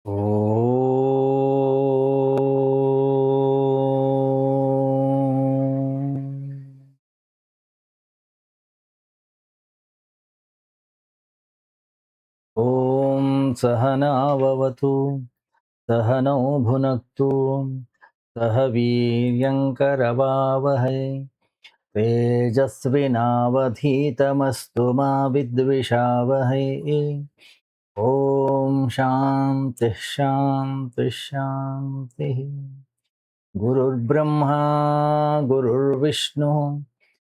ಓಂ ಸಹನಾವವತು ಸಹನೌ ಭುನಕ್ತು ಸಹ ವೀರ್ಯಂಕರವಾವಹೈ ತೇಜಸ್ವಿನಾವಧೀತಮಸ್ತು ಮಾ ವಿದ್ವಿಷಾವಹೈ. ಓಂ ಶಾಂತಿ ಶಾಂತಿ ಶಾಂತಿ. ಗುರುರ್ಬ್ರಹ್ಮ ಗುರುರ್ವಿಷ್ಣು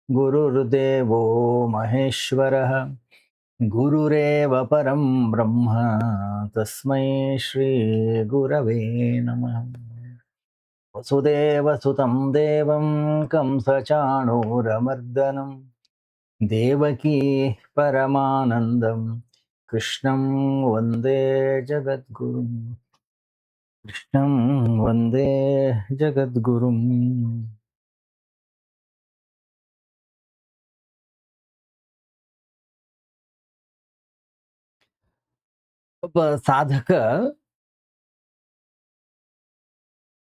ಗುರುರ್ದೇವೋ ಮಹೇಶ್ವರಃ ಗುರುರೇವ ಪರಂ ಬ್ರಹ್ಮ ತಸ್ಮೈ ಶ್ರೀ ಗುರವೇ ನಮಃ. ವಸುದೇವಸುತಂ ದೇವಂ ಕಂಸಚಾಣೂರಮರ್ದನಂ ದೇವಕೀ ಪರಮಾನಂದಂ ಕೃಷ್ಣಂ ವಂದೇ ಜಗದ್ಗುರುಂ. ಕೃಷ್ಣಂ ವಂದೇ ಜಗದ್ಗುರುಂ. ಒಬ್ಬ ಸಾಧಕ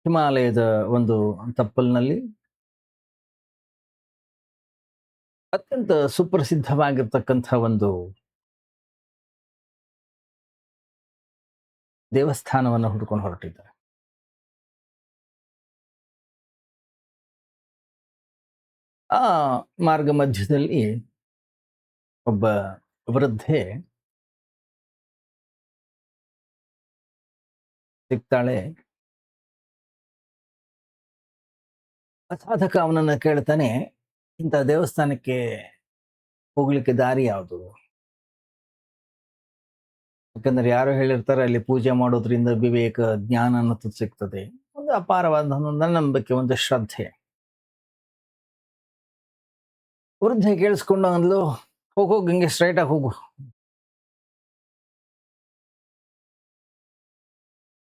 ಹಿಮಾಲಯದ ಒಂದು ತಪ್ಪಲಿನಲ್ಲಿ ಅತ್ಯಂತ ಸುಪ್ರಸಿದ್ಧವಾಗಿರ್ತಕ್ಕಂಥ ಒಂದು ದೇವಸ್ಥಾನವನ್ನು ಹುಡ್ಕೊಂಡು ಹೊರಟಿದ್ದಾರೆ. ಆ ಮಾರ್ಗ ಮಧ್ಯದಲ್ಲಿ ಒಬ್ಬ ವೃದ್ಧೆ ಸಿಗ್ತಾಳೆ. ಸಾಧಕ ಅವನನ್ನ ಕೇಳ್ತಾನೆ, ಇಂಥ ದೇವಸ್ಥಾನಕ್ಕೆ ಹೋಗ್ಲಿಕ್ಕೆ ದಾರಿ ಯಾವುದು? ಯಾಕಂದ್ರೆ ಯಾರೋ ಹೇಳಿರ್ತಾರೆ ಅಲ್ಲಿ ಪೂಜೆ ಮಾಡೋದ್ರಿಂದ ವಿವೇಕ ಜ್ಞಾನ ಅನ್ನೋದು ಸಿಗ್ತದೆ. ಒಂದು ಅಪಾರವಾದ ಒಂದು ನಂಬಿಕೆ, ಒಂದು ಶ್ರದ್ಧೆ. ವೃದ್ಧೆ ಕೇಳಿಸ್ಕೊಂಡು ಅಂದ್ಲು, ಹೋಗು ಹಿಂಗೆ ಸ್ಟ್ರೈಟ್ ಆಗಿ ಹೋಗು.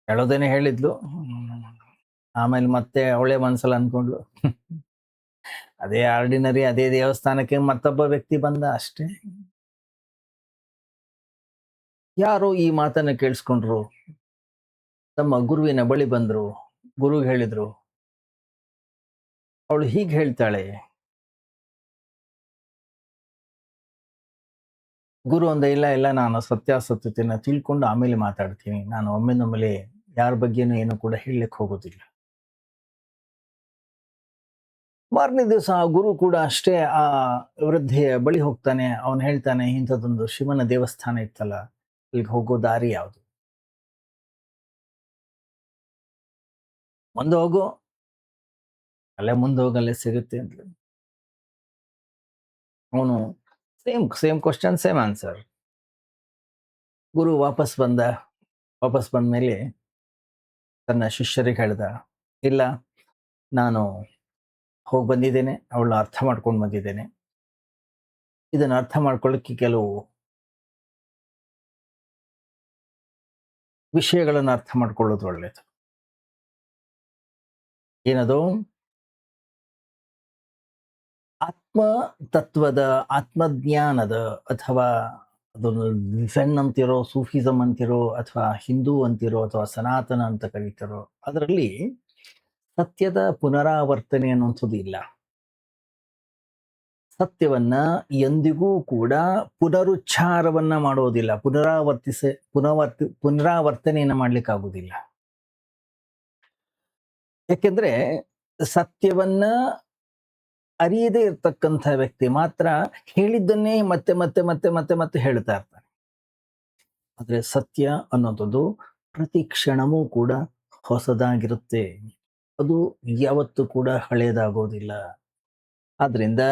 ಹೇಳೋದೇನೆ ಹೇಳಿದ್ಲು. ಆಮೇಲೆ ಮತ್ತೆ ಅವಳೇ ಮನ್ಸಲ್ಲಿ ಅನ್ಕೊಂಡ್ಲು, ಅದೇ ಆರ್ಡಿನರಿ, ಅದೇ ದೇವಸ್ಥಾನಕ್ಕೆ ಮತ್ತೊಬ್ಬ ವ್ಯಕ್ತಿ ಬಂದ ಅಷ್ಟೇ. ಯಾರೋ ಈ ಮಾತನ್ನ ಕೇಳಿಸ್ಕೊಂಡ್ರು, ತಮ್ಮ ಗುರುವಿನ ಬಳಿ ಬಂದ್ರು, ಗುರು ಹೇಳಿದ್ರು. ಅವಳು ಹೀಗೆ ಹೇಳ್ತಾಳೆ, ಗುರು ಅಂದ, ಇಲ್ಲ ಇಲ್ಲ, ನಾನು ಸತ್ಯಾಸತ್ಯತೆಯನ್ನ ತಿಳ್ಕೊಂಡು ಆಮೇಲೆ ಮಾತಾಡ್ತೀನಿ. ನಾನು ಒಮ್ಮೆನೊಮ್ಮೆಲೆ ಯಾರ ಬಗ್ಗೆನೂ ಏನು ಕೂಡ ಹೇಳಲಿಕ್ಕೆ ಹೋಗೋದಿಲ್ಲ. ಮಾರನೇ ದಿವಸ ಆ ಗುರು ಕೂಡ ಅಷ್ಟೇ ಆ ವೃದ್ಧೆಯ ಬಳಿ ಹೋಗ್ತಾನೆ. ಅವನು ಹೇಳ್ತಾನೆ, ಇಂಥದ್ದೊಂದು ಶಿವನ ದೇವಸ್ಥಾನ ಇತ್ತಲ್ಲ, ಇಲ್ಲಿಗೆ ಹೋಗೋ ದಾರಿ ಯಾವುದು? ಮುಂದೆ ಹೋಗು, ಅಲ್ಲೇ ಮುಂದೆ ಹೋಗಲ್ಲೇ ಸಿಗುತ್ತೆ ಅಂತ. ಅವನು ಸೇಮ್ ಕ್ವಶನ್ ಸೇಮ್ ಆನ್ಸರ್. ಗುರು ವಾಪಸ್ ಬಂದ ಮೇಲೆ ತನ್ನ ಶಿಷ್ಯರಿಗೆ ಹೇಳ್ದ, ಇಲ್ಲ, ನಾನು ಹೋಗಿ ಬಂದಿದ್ದೇನೆ, ಅವಳನ್ನ ಅರ್ಥ ಮಾಡ್ಕೊಂಡು ಬಂದಿದ್ದೇನೆ. ಇದನ್ನ ಅರ್ಥ ಮಾಡ್ಕೊಳ್ಳಿಕ್ಕೆ ಕೆಲವು ವಿಷಯಗಳನ್ನು ಅರ್ಥ ಮಾಡ್ಕೊಳ್ಳೋದು ಒಳ್ಳೇದು. ಏನದು? ಆತ್ಮ ತತ್ವದ, ಆತ್ಮಜ್ಞಾನದ, ಅಥವಾ ಅದೊಂದು ಝೆನ್ ಅಂತಿರೋ, ಸೂಫಿಸಮ್ ಅಂತಿರೋ, ಅಥವಾ ಹಿಂದೂ ಅಂತಿರೋ, ಅಥವಾ ಸನಾತನ ಅಂತ ಕರೀತಿರೋ, ಅದರಲ್ಲಿ ಸತ್ಯದ ಪುನರಾವರ್ತನೆ ಅನ್ನುವಂಥದ್ದು ಇಲ್ಲ. ಸತ್ಯವನ್ನ ಎಂದಿಗೂ ಕೂಡ ಪುನರುಚ್ಚಾರವನ್ನ ಮಾಡೋದಿಲ್ಲ, ಪುನರಾವರ್ತನೆಯನ್ನ ಮಾಡ್ಲಿಕ್ಕೆ ಆಗುದಿಲ್ಲ. ಯಾಕೆಂದ್ರೆ ಸತ್ಯವನ್ನ ಅರಿಯದೇ ಇರ್ತಕ್ಕಂಥ ವ್ಯಕ್ತಿ ಮಾತ್ರ ಹೇಳಿದ್ದನ್ನೇ ಮತ್ತೆ ಮತ್ತೆ ಮತ್ತೆ ಮತ್ತೆ ಮತ್ತೆ ಹೇಳ್ತಾ ಇರ್ತಾನೆ. ಆದ್ರೆ ಸತ್ಯ ಅನ್ನೋದು ಪ್ರತಿ ಕ್ಷಣವೂ ಕೂಡ ಹೊಸದಾಗಿರುತ್ತೆ, ಅದು ಯಾವತ್ತೂ ಕೂಡ ಹಳೇದಾಗೋದಿಲ್ಲ. ಆದ್ರಿಂದ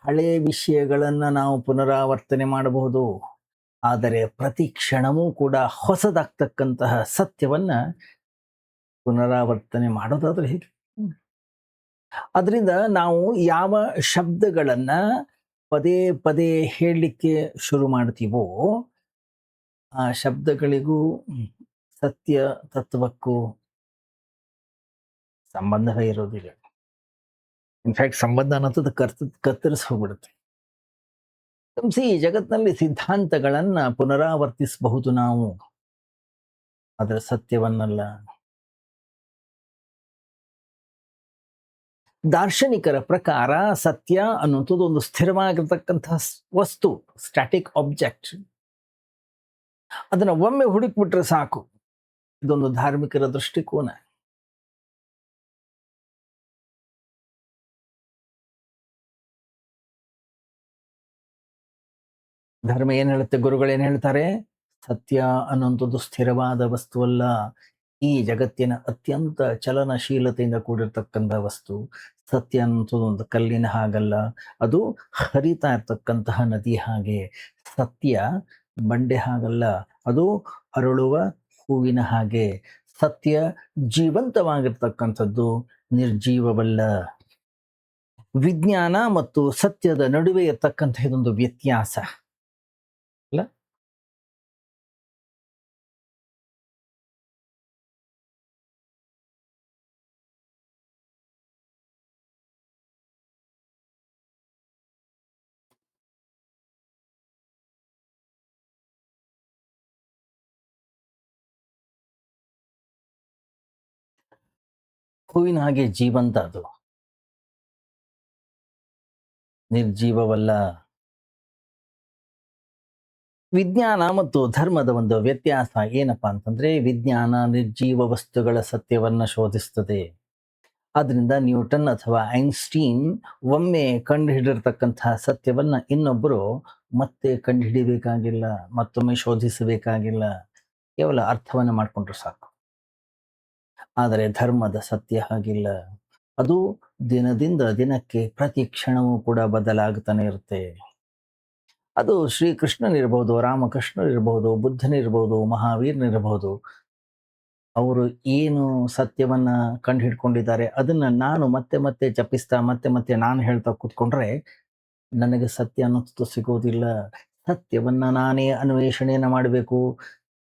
ಹಳೆಯ ವಿಷಯಗಳನ್ನ ನಾವು ಪುನರಾವರ್ತನೆ ಮಾಡಬಹುದು, ಆದರೆ ಪ್ರತಿ ಕ್ಷಣವೂ ಕೂಡ ಹೊಸದಾಗ್ತಕ್ಕಂತಹ ಸತ್ಯವನ್ನ ಪುನರಾವರ್ತನೆ ಮಾಡೋದಾದ್ರೆ ಹೇಗೆ? ಅದರಿಂದ ನಾವು ಯಾವ ಶಬ್ದಗಳನ್ನ ಪದೇ ಪದೇ ಹೇಳಲಿಕ್ಕೆ ಶುರು ಮಾಡ್ತೀವೋ ಆ ಶಬ್ದಗಳಿಗೂ ಸತ್ಯ ತತ್ವಕ್ಕೂ ಸಂಬಂಧವೇ ಇರೋದಿಲ್ಲ. ಇನ್ಫ್ಯಾಕ್ಟ್ ಸಂಬಂಧ ಅನ್ನೋದು ಕತ್ತರಿಸಿ ಹೋಗ್ಬಿಡುತ್ತೆ. ಈ ಜಗತ್ತಿನಲ್ಲಿ ಸಿದ್ಧಾಂತಗಳನ್ನ ಪುನರಾವರ್ತಿಸಬಹುದು ನಾವು, ಆದರೆ ಸತ್ಯವನ್ನಲ್ಲ. ದಾರ್ಶನಿಕರ ಪ್ರಕಾರ ಸತ್ಯ ಅನ್ನುವಂಥದ್ದು ಒಂದು ಸ್ಥಿರವಾಗಿರ್ತಕ್ಕಂತಹ ವಸ್ತು, ಸ್ಟ್ಯಾಟಿಕ್ ಆಬ್ಜೆಕ್ಟ್. ಅದನ್ನ ಒಮ್ಮೆ ಹುಡುಕ್ಬಿಟ್ರೆ ಸಾಕು. ಇದೊಂದು ಧಾರ್ಮಿಕರ ದೃಷ್ಟಿಕೋನ. ಧರ್ಮ ಏನ್ ಹೇಳುತ್ತೆ? ಗುರುಗಳೇನ್ ಹೇಳ್ತಾರೆ? ಸತ್ಯ ಅನ್ನುವಂಥದ್ದು ಸ್ಥಿರವಾದ ವಸ್ತುವಲ್ಲ. ಈ ಜಗತ್ತಿನ ಅತ್ಯಂತ ಚಲನಶೀಲತೆಯಿಂದ ಕೂಡಿರ್ತಕ್ಕಂಥ ವಸ್ತು. ಸತ್ಯ ಅನ್ನುವಂಥದ್ದು ಒಂದು ಕಲ್ಲಿನ ಹಾಗಲ್ಲ, ಅದು ಹರಿತಾ ಇರ್ತಕ್ಕಂತಹ ನದಿ ಹಾಗೆ. ಸತ್ಯ ಬಂಡೆ ಹಾಗಲ್ಲ, ಅದು ಅರಳುವ ಹೂವಿನ ಹಾಗೆ. ಸತ್ಯ ಜೀವಂತವಾಗಿರ್ತಕ್ಕಂಥದ್ದು, ನಿರ್ಜೀವವಲ್ಲ. ವಿಜ್ಞಾನ ಮತ್ತು ಸತ್ಯದ ನಡುವೆ ಇರ್ತಕ್ಕಂಥ ಇದೊಂದು ವ್ಯತ್ಯಾಸ ಅಲ್ಲ. ಹೂವಿನ ಹಾಗೆ ಜೀವಂತ, ಅದು ನಿರ್ಜೀವವಲ್ಲ. ವಿಜ್ಞಾನ ಮತ್ತು ಧರ್ಮದ ಒಂದು ವ್ಯತ್ಯಾಸ ಏನಪ್ಪಾ ಅಂತಂದ್ರೆ, ವಿಜ್ಞಾನ ನಿರ್ಜೀವ ವಸ್ತುಗಳ ಸತ್ಯವನ್ನ ಶೋಧಿಸ್ತದೆ. ಆದ್ರಿಂದ ನ್ಯೂಟನ್ ಅಥವಾ ಐನ್ಸ್ಟೀನ್ ಒಮ್ಮೆ ಕಂಡುಹಿಡಿದಿರ್ತಕ್ಕಂತಹ ಸತ್ಯವನ್ನ ಇನ್ನೊಬ್ಬರು ಮತ್ತೆ ಕಂಡುಹಿಡಿಬೇಕಾಗಿಲ್ಲ, ಮತ್ತೊಮ್ಮೆ ಶೋಧಿಸಬೇಕಾಗಿಲ್ಲ. ಕೇವಲ ಅರ್ಥವನ್ನ ಮಾಡ್ಕೊಂಡ್ರೆ ಸಾಕು. ಆದರೆ ಧರ್ಮದ ಸತ್ಯ ಹಾಗಿಲ್ಲ. ಅದು ದಿನದಿಂದ ದಿನಕ್ಕೆ ಪ್ರತಿ ಕ್ಷಣವೂ ಕೂಡ ಬದಲಾಗ್ತಾನೆ ಇರುತ್ತೆ. ಅದು ಶ್ರೀಕೃಷ್ಣನಿರ್ಬಹುದು, ರಾಮಕೃಷ್ಣರಿರ್ಬಹುದು, ಬುದ್ಧನಿರ್ಬಹುದು, ಮಹಾವೀರನಿರ್ಬಹುದು. ಅವರು ಏನು ಸತ್ಯವನ್ನ ಕಂಡುಹಿಡ್ಕೊಂಡಿದ್ದಾರೆ ಅದನ್ನ ನಾನು ಮತ್ತೆ ಮತ್ತೆ ಜಪಿಸ್ತಾ, ಮತ್ತೆ ಮತ್ತೆ ನಾನು ಹೇಳ್ತಾ ಕೂತ್ಕೊಂಡ್ರೆ ನನಗೆ ಸತ್ಯ ಅನ್ನೋದು ಸಿಗೋದಿಲ್ಲ. ಸತ್ಯವನ್ನ ನಾನೇ ಅನ್ವೇಷಣೆಯನ್ನ ಮಾಡಬೇಕು.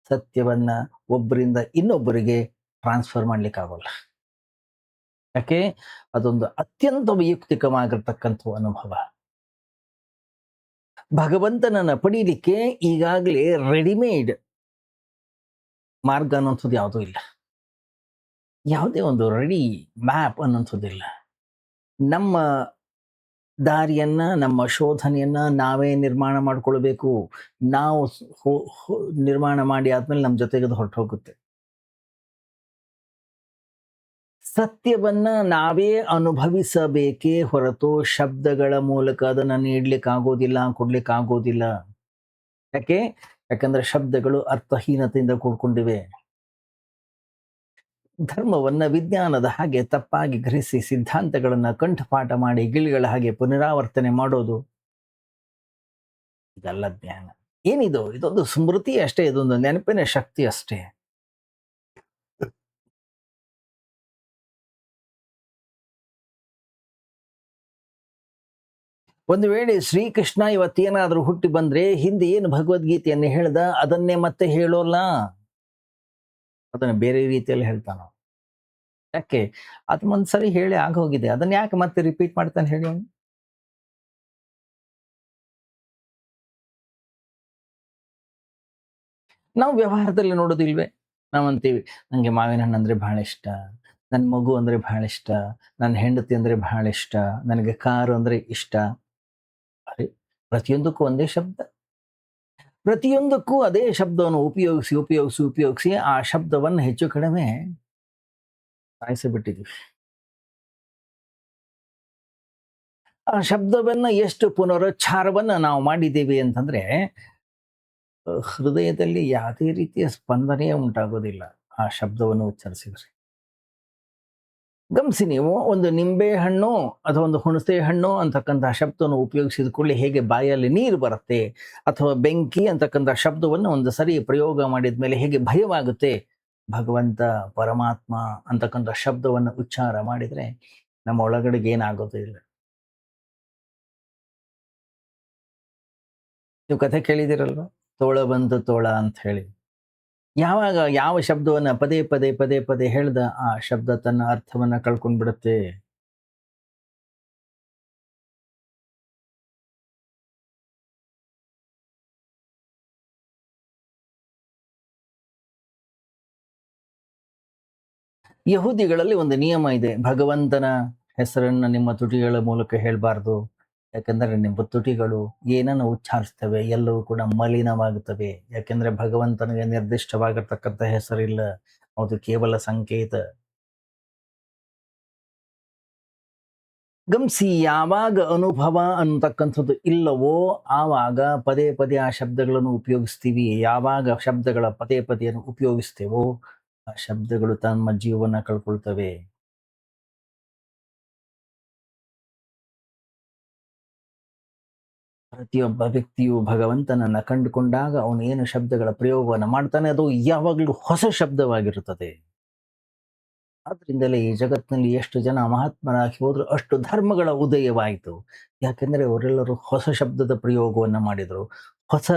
ಸತ್ಯವನ್ನ ಒಬ್ಬರಿಂದ ಇನ್ನೊಬ್ಬರಿಗೆ ಟ್ರಾನ್ಸ್ಫರ್ ಮಾಡ್ಲಿಕ್ಕೆ ಆಗೋಲ್ಲ. ಯಾಕೆ? ಅದೊಂದು ಅತ್ಯಂತ ವೈಯಕ್ತಿಕವಾಗಿರ್ತಕ್ಕಂಥ ಅನುಭವ. ಭಗವಂತನನ್ನ ಪಡೀಲಿಕ್ಕೆ ಈಗಾಗಲೇ ರೆಡಿಮೇಡ್ ಮಾರ್ಗ ಅನ್ನೋಂಥದ್ದು ಯಾವುದೂ ಇಲ್ಲ. ಯಾವುದೇ ಒಂದು ರೆಡಿ ಮ್ಯಾಪ್ ಅನ್ನೋಂಥದ್ದಿಲ್ಲ. ನಮ್ಮ ದಾರಿಯನ್ನ, ನಮ್ಮ ಶೋಧನೆಯನ್ನ ನಾವೇ ನಿರ್ಮಾಣ ಮಾಡ್ಕೊಳ್ಬೇಕು. ನಾವು ನಿರ್ಮಾಣ ಮಾಡಿ ಆದ್ಮೇಲೆ ನಮ್ಮ ಜೊತೆಗೆ ಅದು ಹೊರಟು ಹೋಗುತ್ತೆ. ಸತ್ಯವನ್ನ ನಾವೇ ಅನುಭವಿಸಬೇಕೇ ಹೊರತು ಶಬ್ದಗಳ ಮೂಲಕ ಅದನ್ನ ನೀಡ್ಲಿಕ್ಕಾಗೋದಿಲ್ಲ, ಕೊಡ್ಲಿಕ್ಕಾಗೋದಿಲ್ಲ. ಯಾಕೆ? ಯಾಕಂದ್ರೆ ಶಬ್ದಗಳು ಅರ್ಥಹೀನತೆಯಿಂದ ಕೂಡ್ಕೊಂಡಿವೆ. ಧರ್ಮವನ್ನ ವಿಜ್ಞಾನದ ಹಾಗೆ ತಪ್ಪಾಗಿ ಗ್ರಹಿಸಿ ಸಿದ್ಧಾಂತಗಳನ್ನ ಕಂಠಪಾಠ ಮಾಡಿ ಗಿಳಿಗಳ ಹಾಗೆ ಪುನರಾವರ್ತನೆ ಮಾಡೋದು, ಇದಲ್ಲ ಜ್ಞಾನ. ಏನಿದು? ಇದೊಂದು ಸ್ಮೃತಿ ಅಷ್ಟೇ, ಇದೊಂದು ನೆನಪಿನ ಶಕ್ತಿ ಅಷ್ಟೇ. ಒಂದು ವೇಳೆ ಶ್ರೀಕೃಷ್ಣ ಇವತ್ತೇನಾದ್ರೂ ಹುಟ್ಟಿ ಬಂದ್ರೆ ಹಿಂದೆ ಏನು ಭಗವದ್ಗೀತೆಯನ್ನು ಹೇಳ್ದ ಅದನ್ನೇ ಮತ್ತೆ ಹೇಳೋಲ್ಲ, ಅದನ್ನ ಬೇರೆ ರೀತಿಯಲ್ಲಿ ಹೇಳ್ತಾನ. ಯಾಕೆ? ಅದು ಒಂದ್ಸರಿ ಹೇಳಿ ಆಗೋಗಿದೆ, ಅದನ್ನ ಯಾಕೆ ಮತ್ತೆ ರಿಪೀಟ್ ಮಾಡ್ತಾನೆ ಹೇಳಿ ಅವ್ನು? ನಾವು ವ್ಯವಹಾರದಲ್ಲಿ ನೋಡೋದಿಲ್ವೇ? ನಾವಂತೀವಿ, ನಂಗೆ ಮಾವಿನ ಹಣ್ಣು ಅಂದ್ರೆ ಬಹಳ ಇಷ್ಟ, ನನ್ನ ಮಗು ಅಂದ್ರೆ ಬಹಳ ಇಷ್ಟ, ನನ್ನ ಹೆಂಡತಿ ಅಂದ್ರೆ ಬಹಳ ಇಷ್ಟ, ನನಗೆ ಕಾರು ಅಂದ್ರೆ ಇಷ್ಟ. ಅರೆ, ಪ್ರತಿಯೊಂದಕ್ಕೂ ಒಂದೇ ಶಬ್ದ. ಪ್ರತಿಯೊಂದಕ್ಕೂ ಅದೇ ಶಬ್ದವನ್ನು ಉಪಯೋಗಿಸಿ ಉಪಯೋಗಿಸಿ ಉಪಯೋಗಿಸಿ ಆ ಶಬ್ದವನ್ನು ಹೆಚ್ಚು ಕಡಿಮೆ ಸಾಯಿಸಿಬಿಟ್ಟಿದ್ವಿ. ಆ ಶಬ್ದವನ್ನ ಎಷ್ಟು ಪುನರುಚ್ಚಾರವನ್ನ ನಾವು ಮಾಡಿದ್ದೇವೆ ಅಂತಂದ್ರೆ ಹೃದಯದಲ್ಲಿ ಯಾವುದೇ ರೀತಿಯ ಸ್ಪಂದನೆ ಉಂಟಾಗೋದಿಲ್ಲ ಆ ಶಬ್ದವನ್ನು ಉಚ್ಚರಿಸಿದ್ರೆ. ಗಮನಿಸಿ ನೀವು, ಒಂದು ನಿಂಬೆ ಹಣ್ಣು ಅಥವಾ ಒಂದು ಹುಣಸೆ ಹಣ್ಣು ಅಂತಕ್ಕಂಥ ಶಬ್ದವನ್ನು ಉಪಯೋಗಿಸಿದ ಕೂಡಲೇ ಹೇಗೆ ಬಾಯಲ್ಲಿ ನೀರು ಬರುತ್ತೆ, ಅಥವಾ ಬೆಂಕಿ ಅಂತಕ್ಕಂಥ ಶಬ್ದವನ್ನು ಒಂದು ಸರಿ ಪ್ರಯೋಗ ಮಾಡಿದ ಮೇಲೆ ಹೇಗೆ ಭಯವಾಗುತ್ತೆ. ಭಗವಂತ, ಪರಮಾತ್ಮ ಅಂತಕ್ಕಂಥ ಶಬ್ದವನ್ನು ಉಚ್ಚಾರ ಮಾಡಿದ್ರೆ ನಮ್ಮ ಒಳಗಡೆಗೆ ಏನಾಗೋದಿಲ್ಲ. ನೀವು ಕಥೆ ಕೇಳಿದಿರಲ್ವ, ತೋಳ ಬಂತು ತೋಳ ಅಂತ ಹೇಳಿ. ಯಾವಾಗ ಯಾವ ಶಬ್ದವನ್ನ ಪದೇ ಪದೇ ಪದೇ ಪದೇ ಹೇಳ್ದ ಆ ಶಬ್ದ ತನ್ನ ಅರ್ಥವನ್ನ ಕಳ್ಕೊಂಡ್ಬಿಡುತ್ತೆ. ಯಹೂದಿಗಳಲ್ಲಿ ಒಂದು ನಿಯಮ ಇದೆ. ಭಗವಂತನ ಹೆಸರನ್ನ ನಿಮ್ಮ ತುಟಿಗಳ ಮೂಲಕ ಹೇಳ್ಬಾರ್ದು. ಯಾಕಂದ್ರೆ ನಿಮ್ಮ ತುಟಿಗಳು ಏನನ್ನು ಉಚ್ಚಾರಿಸ್ತವೆ ಎಲ್ಲವೂ ಕೂಡ ಮಲಿನವಾಗುತ್ತವೆ. ಯಾಕೆಂದ್ರೆ ಭಗವಂತನಿಗೆ ನಿರ್ದಿಷ್ಟವಾಗಿರ್ತಕ್ಕಂಥ ಹೆಸರಿಲ್ಲ. ಅದು ಕೇವಲ ಸಂಕೇತ. ಗಮನಿಸಿ, ಯಾವಾಗ ಅನುಭವ ಅನ್ನತಕ್ಕಂಥದ್ದು ಇಲ್ಲವೋ ಆವಾಗ ಪದೇ ಪದೇ ಆ ಶಬ್ದಗಳನ್ನು ಉಪಯೋಗಿಸ್ತೀವಿ. ಯಾವಾಗ ಶಬ್ದಗಳ ಪದೇ ಪದೇಯನ್ನು ಉಪಯೋಗಿಸ್ತೇವೋ ಆ ಶಬ್ದಗಳು ತಮ್ಮ ಜೀವನ ಕಳ್ಕೊಳ್ತವೆ. ಪ್ರತಿಯೊಬ್ಬ ವ್ಯಕ್ತಿಯು ಭಗವಂತನನ್ನ ಕಂಡುಕೊಂಡಾಗ ಅವನು ಏನು ಶಬ್ದಗಳ ಪ್ರಯೋಗವನ್ನು ಮಾಡ್ತಾನೆ ಅದು ಯಾವಾಗಲೂ ಹೊಸ ಶಬ್ದವಾಗಿರುತ್ತದೆ. ಆದ್ರಿಂದಲೇ ಈ ಜಗತ್ತಿನಲ್ಲಿ ಎಷ್ಟು ಜನ ಮಹಾತ್ಮರಾಗಿ ಹೋದ್ರು ಅಷ್ಟು ಧರ್ಮಗಳ ಉದಯವಾಯಿತು. ಯಾಕೆಂದ್ರೆ ಅವರೆಲ್ಲರೂ ಹೊಸ ಶಬ್ದದ ಪ್ರಯೋಗವನ್ನ ಮಾಡಿದ್ರು, ಹೊಸ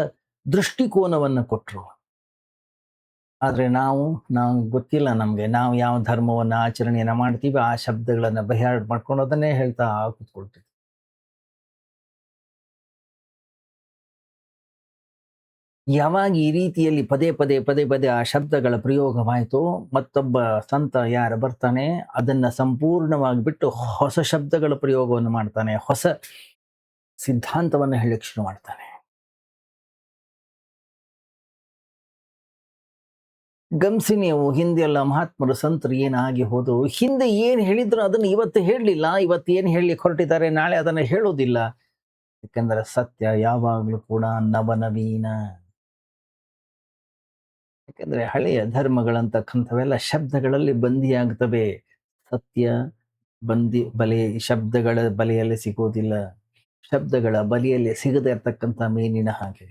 ದೃಷ್ಟಿಕೋನವನ್ನ ಕೊಟ್ರು. ಆದ್ರೆ ನಾವು ಗೊತ್ತಿಲ್ಲ, ನಮ್ಗೆ ನಾವು ಯಾವ ಧರ್ಮವನ್ನ ಆಚರಣೆಯನ್ನ ಮಾಡ್ತೀವಿ ಆ ಶಬ್ದಗಳನ್ನ ಬಹಿಯಾಡ್ ಮಾಡ್ಕೊಂಡು ಅದನ್ನೇ ಹೇಳ್ತಾ ಕೂತ್ಕೊಳ್ತೀವಿ. ಯಾವಾಗ ಈ ರೀತಿಯಲ್ಲಿ ಪದೇ ಪದೇ ಆ ಶಬ್ದಗಳ ಪ್ರಯೋಗವಾಯಿತೋ ಮತ್ತೊಬ್ಬ ಸಂತ ಯಾರು ಬರ್ತಾನೆ ಅದನ್ನ ಸಂಪೂರ್ಣವಾಗಿ ಬಿಟ್ಟು ಹೊಸ ಶಬ್ದಗಳ ಪ್ರಯೋಗವನ್ನು ಮಾಡ್ತಾನೆ, ಹೊಸ ಸಿದ್ಧಾಂತವನ್ನು ಹೇಳಕ್ ಶುರು ಮಾಡ್ತಾನೆ. ಗಮನಿಸಿ ನೀವು, ಹಿಂದೆ ಎಲ್ಲ ಮಹಾತ್ಮರು ಸಂತರು ಏನಾಗಿ ಹೋದ್ರು, ಹಿಂದೆ ಏನ್ ಹೇಳಿದ್ರು ಅದನ್ನ ಇವತ್ತು ಹೇಳಲಿಲ್ಲ, ಇವತ್ತು ಏನ್ ಹೇಳಲಿಕ್ಕೆ ಹೊರಟಿದ್ದಾರೆ ನಾಳೆ ಅದನ್ನ ಹೇಳೋದಿಲ್ಲ. ಯಾಕಂದ್ರೆ ಸತ್ಯ ಯಾವಾಗ್ಲೂ ಕೂಡ ನವನವೀನ. ಯಾಕಂದ್ರೆ ಹಳೆಯ ಧರ್ಮಗಳಂತಕ್ಕಂಥವೆಲ್ಲ ಶಬ್ದಗಳಲ್ಲಿ ಬಂದಿಯಾಗ್ತವೆ. ಸತ್ಯ ಶಬ್ದಗಳ ಬಲೆಯಲ್ಲಿ ಸಿಗೋದಿಲ್ಲ. ಶಬ್ದಗಳ ಬಲೆಯಲ್ಲಿ ಸಿಗದೇ ಇರತಕ್ಕಂಥ ಮೀನಿನ ಹಾಗೆ.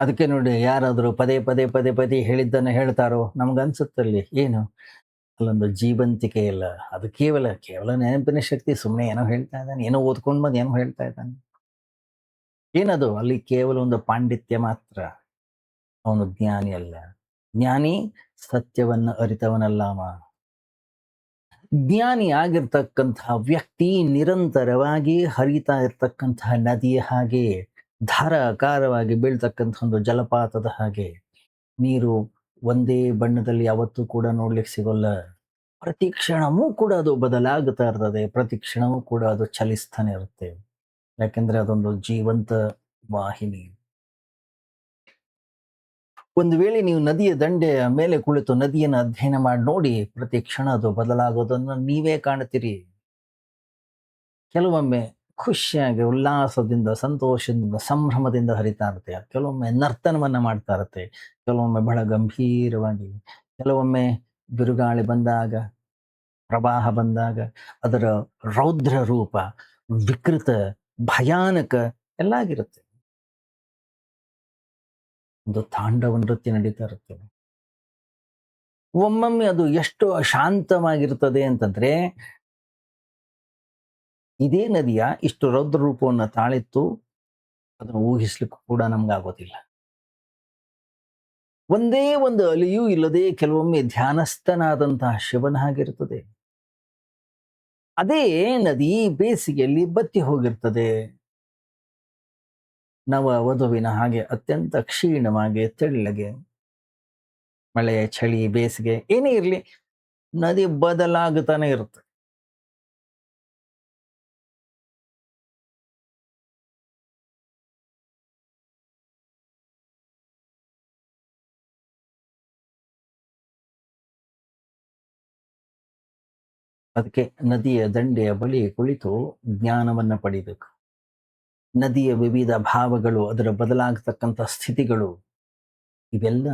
ಅದಕ್ಕೆ ನೋಡಿ, ಯಾರಾದರೂ ಪದೇ ಪದೇ ಹೇಳಿದ್ದನ್ನ ಹೇಳ್ತಾರೋ ನಮ್ಗನ್ಸುತ್ತಲ್ಲಿ ಏನು ಅಲ್ಲೊಂದು ಜೀವಂತಿಕೆ ಇಲ್ಲ. ಅದು ಕೇವಲ ನೆನಪಿನ ಶಕ್ತಿ. ಸುಮ್ಮನೆ ಏನೋ ಹೇಳ್ತಾ ಇದ್ದಾನೆ, ಏನೋ ಓದ್ಕೊಂಡ್ ಬಂದು ಏನೋ ಹೇಳ್ತಾ ಇದ್ದಾನೆ. ಏನದು ಅಲ್ಲಿ ಕೇವಲ ಒಂದು ಪಾಂಡಿತ್ಯ ಮಾತ್ರ. ಅವನು ಜ್ಞಾನಿ ಅಲ್ಲ. ಜ್ಞಾನಿ ಸತ್ಯವನ್ನ ಅರಿತವನಲ್ಲ ಅವ. ಜ್ಞಾನಿ ಆಗಿರ್ತಕ್ಕಂತಹ ವ್ಯಕ್ತಿ ನಿರಂತರವಾಗಿ ಹರಿತಾ ಇರ್ತಕ್ಕಂತಹ ನದಿಯ ಹಾಗೆ, ಧಾರಾಕಾರವಾಗಿ ಬೀಳ್ತಕ್ಕಂಥ ಒಂದು ಜಲಪಾತದ ಹಾಗೆ. ನೀರು ಒಂದೇ ಬಣ್ಣದಲ್ಲಿ ಯಾವತ್ತೂ ಕೂಡ ನೋಡ್ಲಿಕ್ಕೆ ಸಿಗೋಲ್ಲ. ಪ್ರತಿ ಕ್ಷಣವೂ ಕೂಡ ಅದು ಬದಲಾಗುತ್ತಾ ಇರ್ತದೆ. ಪ್ರತಿ ಕ್ಷಣವೂ ಕೂಡ ಅದು ಚಲಿಸ್ತಾನೆ ಇರುತ್ತೆ. ಯಾಕೆಂದ್ರೆ ಅದೊಂದು ಜೀವಂತ ವಾಹಿನಿ. ಒಂದು ವೇಳೆ ನೀವು ನದಿಯ ದಂಡೆಯ ಮೇಲೆ ಕುಳಿತು ನದಿಯನ್ನು ಅಧ್ಯಯನ ಮಾಡಿ ನೋಡಿ, ಪ್ರತಿ ಕ್ಷಣ ಅದು ಬದಲಾಗೋದನ್ನು ನೀವೇ ಕಾಣ್ತೀರಿ. ಕೆಲವೊಮ್ಮೆ ಖುಷಿಯಾಗಿ, ಉಲ್ಲಾಸದಿಂದ, ಸಂತೋಷದಿಂದ, ಸಂಭ್ರಮದಿಂದ ಹರಿತಾ ಇರುತ್ತೆ. ಕೆಲವೊಮ್ಮೆ ನರ್ತನವನ್ನ ಮಾಡ್ತಾ ಇರುತ್ತೆ. ಕೆಲವೊಮ್ಮೆ ಬಹಳ ಗಂಭೀರವಾಗಿ, ಕೆಲವೊಮ್ಮೆ ಬಿರುಗಾಳಿ ಬಂದಾಗ, ಪ್ರವಾಹ ಬಂದಾಗ ಅದರ ರೌದ್ರ ರೂಪ ವಿಕೃತ, ಭಯಾನಕ ಎಲ್ಲ ಆಗಿರುತ್ತೆ. ಒಂದು ತಾಂಡವ ನೃತ್ಯ ನಡೀತಾ ಇರುತ್ತೆ. ಒಮ್ಮೊಮ್ಮೆ ಅದು ಎಷ್ಟು ಶಾಂತವಾಗಿರ್ತದೆ ಅಂತಂದ್ರೆ, ಇದೇ ನದಿಯ ಇಷ್ಟು ರೌದ್ರ ರೂಪವನ್ನು ತಾಳಿತ್ತು ಅದನ್ನು ಊಹಿಸ್ಲಿಕ್ಕೂ ಕೂಡ ನಮ್ಗಾಗೋದಿಲ್ಲ. ಒಂದೇ ಒಂದು ಅಲೆಯೂ ಇಲ್ಲದೆ ಕೆಲವೊಮ್ಮೆ ಧ್ಯಾನಸ್ಥನಾದಂತಹ ಶಿವನ ಹಾಗಿರ್ತದೆ. ಅದೇ ನದಿ ಬೇಸಿಗೆಯಲ್ಲಿ ಬತ್ತಿ ಹೋಗಿರ್ತದೆ. ನವ ವಧುವಿನ ಹಾಗೆ ಅತ್ಯಂತ ಕ್ಷೀಣವಾಗಿ, ತೆಳ್ಳಗೆ. ಮಳೆ, ಚಳಿ, ಬೇಸಿಗೆ ಏನೇ ಇರಲಿ ನದಿ ಬದಲಾಗುತ್ತಾನೆ ಇರುತ್ತೆ. ಅದಕ್ಕೆ ನದಿಯ ದಂಡೆಯ ಬಳಿ ಕುಳಿತು ಜ್ಞಾನವನ್ನ ಪಡಿಬೇಕು. ನದಿಯ ವಿವಿಧ ಭಾವಗಳು, ಅದರ ಬದಲಾಗತಕ್ಕಂಥ ಸ್ಥಿತಿಗಳು, ಇವೆಲ್ಲ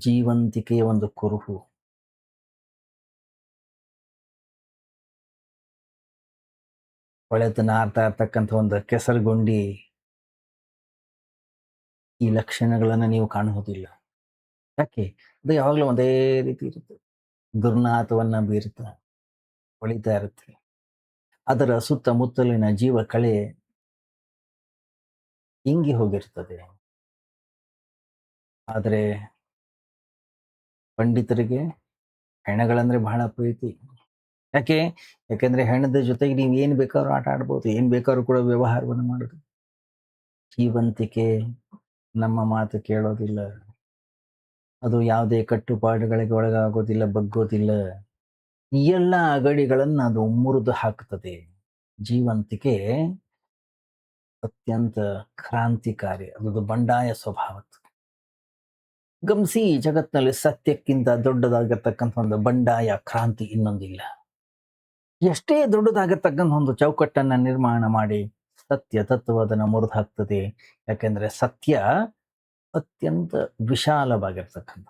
ಜೀವಂತಿಕೆಯ ಒಂದು ಕುರುಹು. ಹೊಳೆತು ನಾರ್ತಾ ಇರ್ತಕ್ಕಂಥ ಒಂದು ಕೆಸರುಗುಂಡಿ ಈ ಲಕ್ಷಣಗಳನ್ನ ನೀವು ಕಾಣುವುದಿಲ್ಲ. ಯಾಕೆ? ಅದು ಯಾವಾಗಲೂ ಒಂದೇ ರೀತಿ ಇರುತ್ತೆ. ದುರ್ನಾಥವನ್ನ ಬೀರುತ್ತಾ ಹೊಳಿತಾ ಇರುತ್ತೆ. ಅದರ ಸುತ್ತಮುತ್ತಲಿನ ಜೀವ ಕಳೆ ಇಂಗಿ ಹೋಗಿರ್ತದೆ. ಆದರೆ ಪಂಡಿತರಿಗೆ ಹೆಣಗಳಂದ್ರೆ ಬಹಳ ಪ್ರೀತಿ. ಯಾಕೆ? ಯಾಕೆಂದ್ರೆ ಹೆಣದ ಜೊತೆಗೆ ನೀವು ಏನು ಬೇಕಾದ್ರೂ ಆಟ ಆಡ್ಬೋದು. ಏನು ಬೇಕಾದ್ರೂ ಕೂಡ ವ್ಯವಹಾರವನ್ನು ಮಾಡೋದು. ಜೀವಂತಿಕೆ ನಮ್ಮ ಮಾತು ಕೇಳೋದಿಲ್ಲ. ಅದು ಯಾವುದೇ ಕಟ್ಟುಪಾಡುಗಳಿಗೆ ಒಳಗಾಗೋದಿಲ್ಲ, ಬಗ್ಗೋದಿಲ್ಲ. ಈ ಎಲ್ಲ ಗಡಿಗಳನ್ನ ಅದು ಮುರಿದು ಹಾಕುತ್ತದೆ. ಜೀವಂತಿಕೆ ಅತ್ಯಂತ ಕ್ರಾಂತಿಕಾರಿ. ಅದೊಂದು ಬಂಡಾಯ ಸ್ವಭಾವದ್ದು. ಗಮನಿಸಿ, ಜಗತ್ತಿನಲ್ಲಿ ಸತ್ಯಕ್ಕಿಂತ ದೊಡ್ಡದಾಗಿರ್ತಕ್ಕಂಥ ಒಂದು ಬಂಡಾಯ ಕ್ರಾಂತಿ ಇನ್ನೊಂದಿಲ್ಲ. ಎಷ್ಟೇ ದೊಡ್ಡದಾಗಿರ್ತಕ್ಕಂಥ ಒಂದು ಚೌಕಟ್ಟನ್ನ ನಿರ್ಮಾಣ ಮಾಡಿ ಸತ್ಯ ತತ್ವ ಅದನ್ನು ಮುರಿದು ಹಾಕ್ತದೆ. ಯಾಕೆಂದ್ರೆ ಸತ್ಯ ಅತ್ಯಂತ ವಿಶಾಲವಾಗಿರ್ತಕ್ಕಂಥ.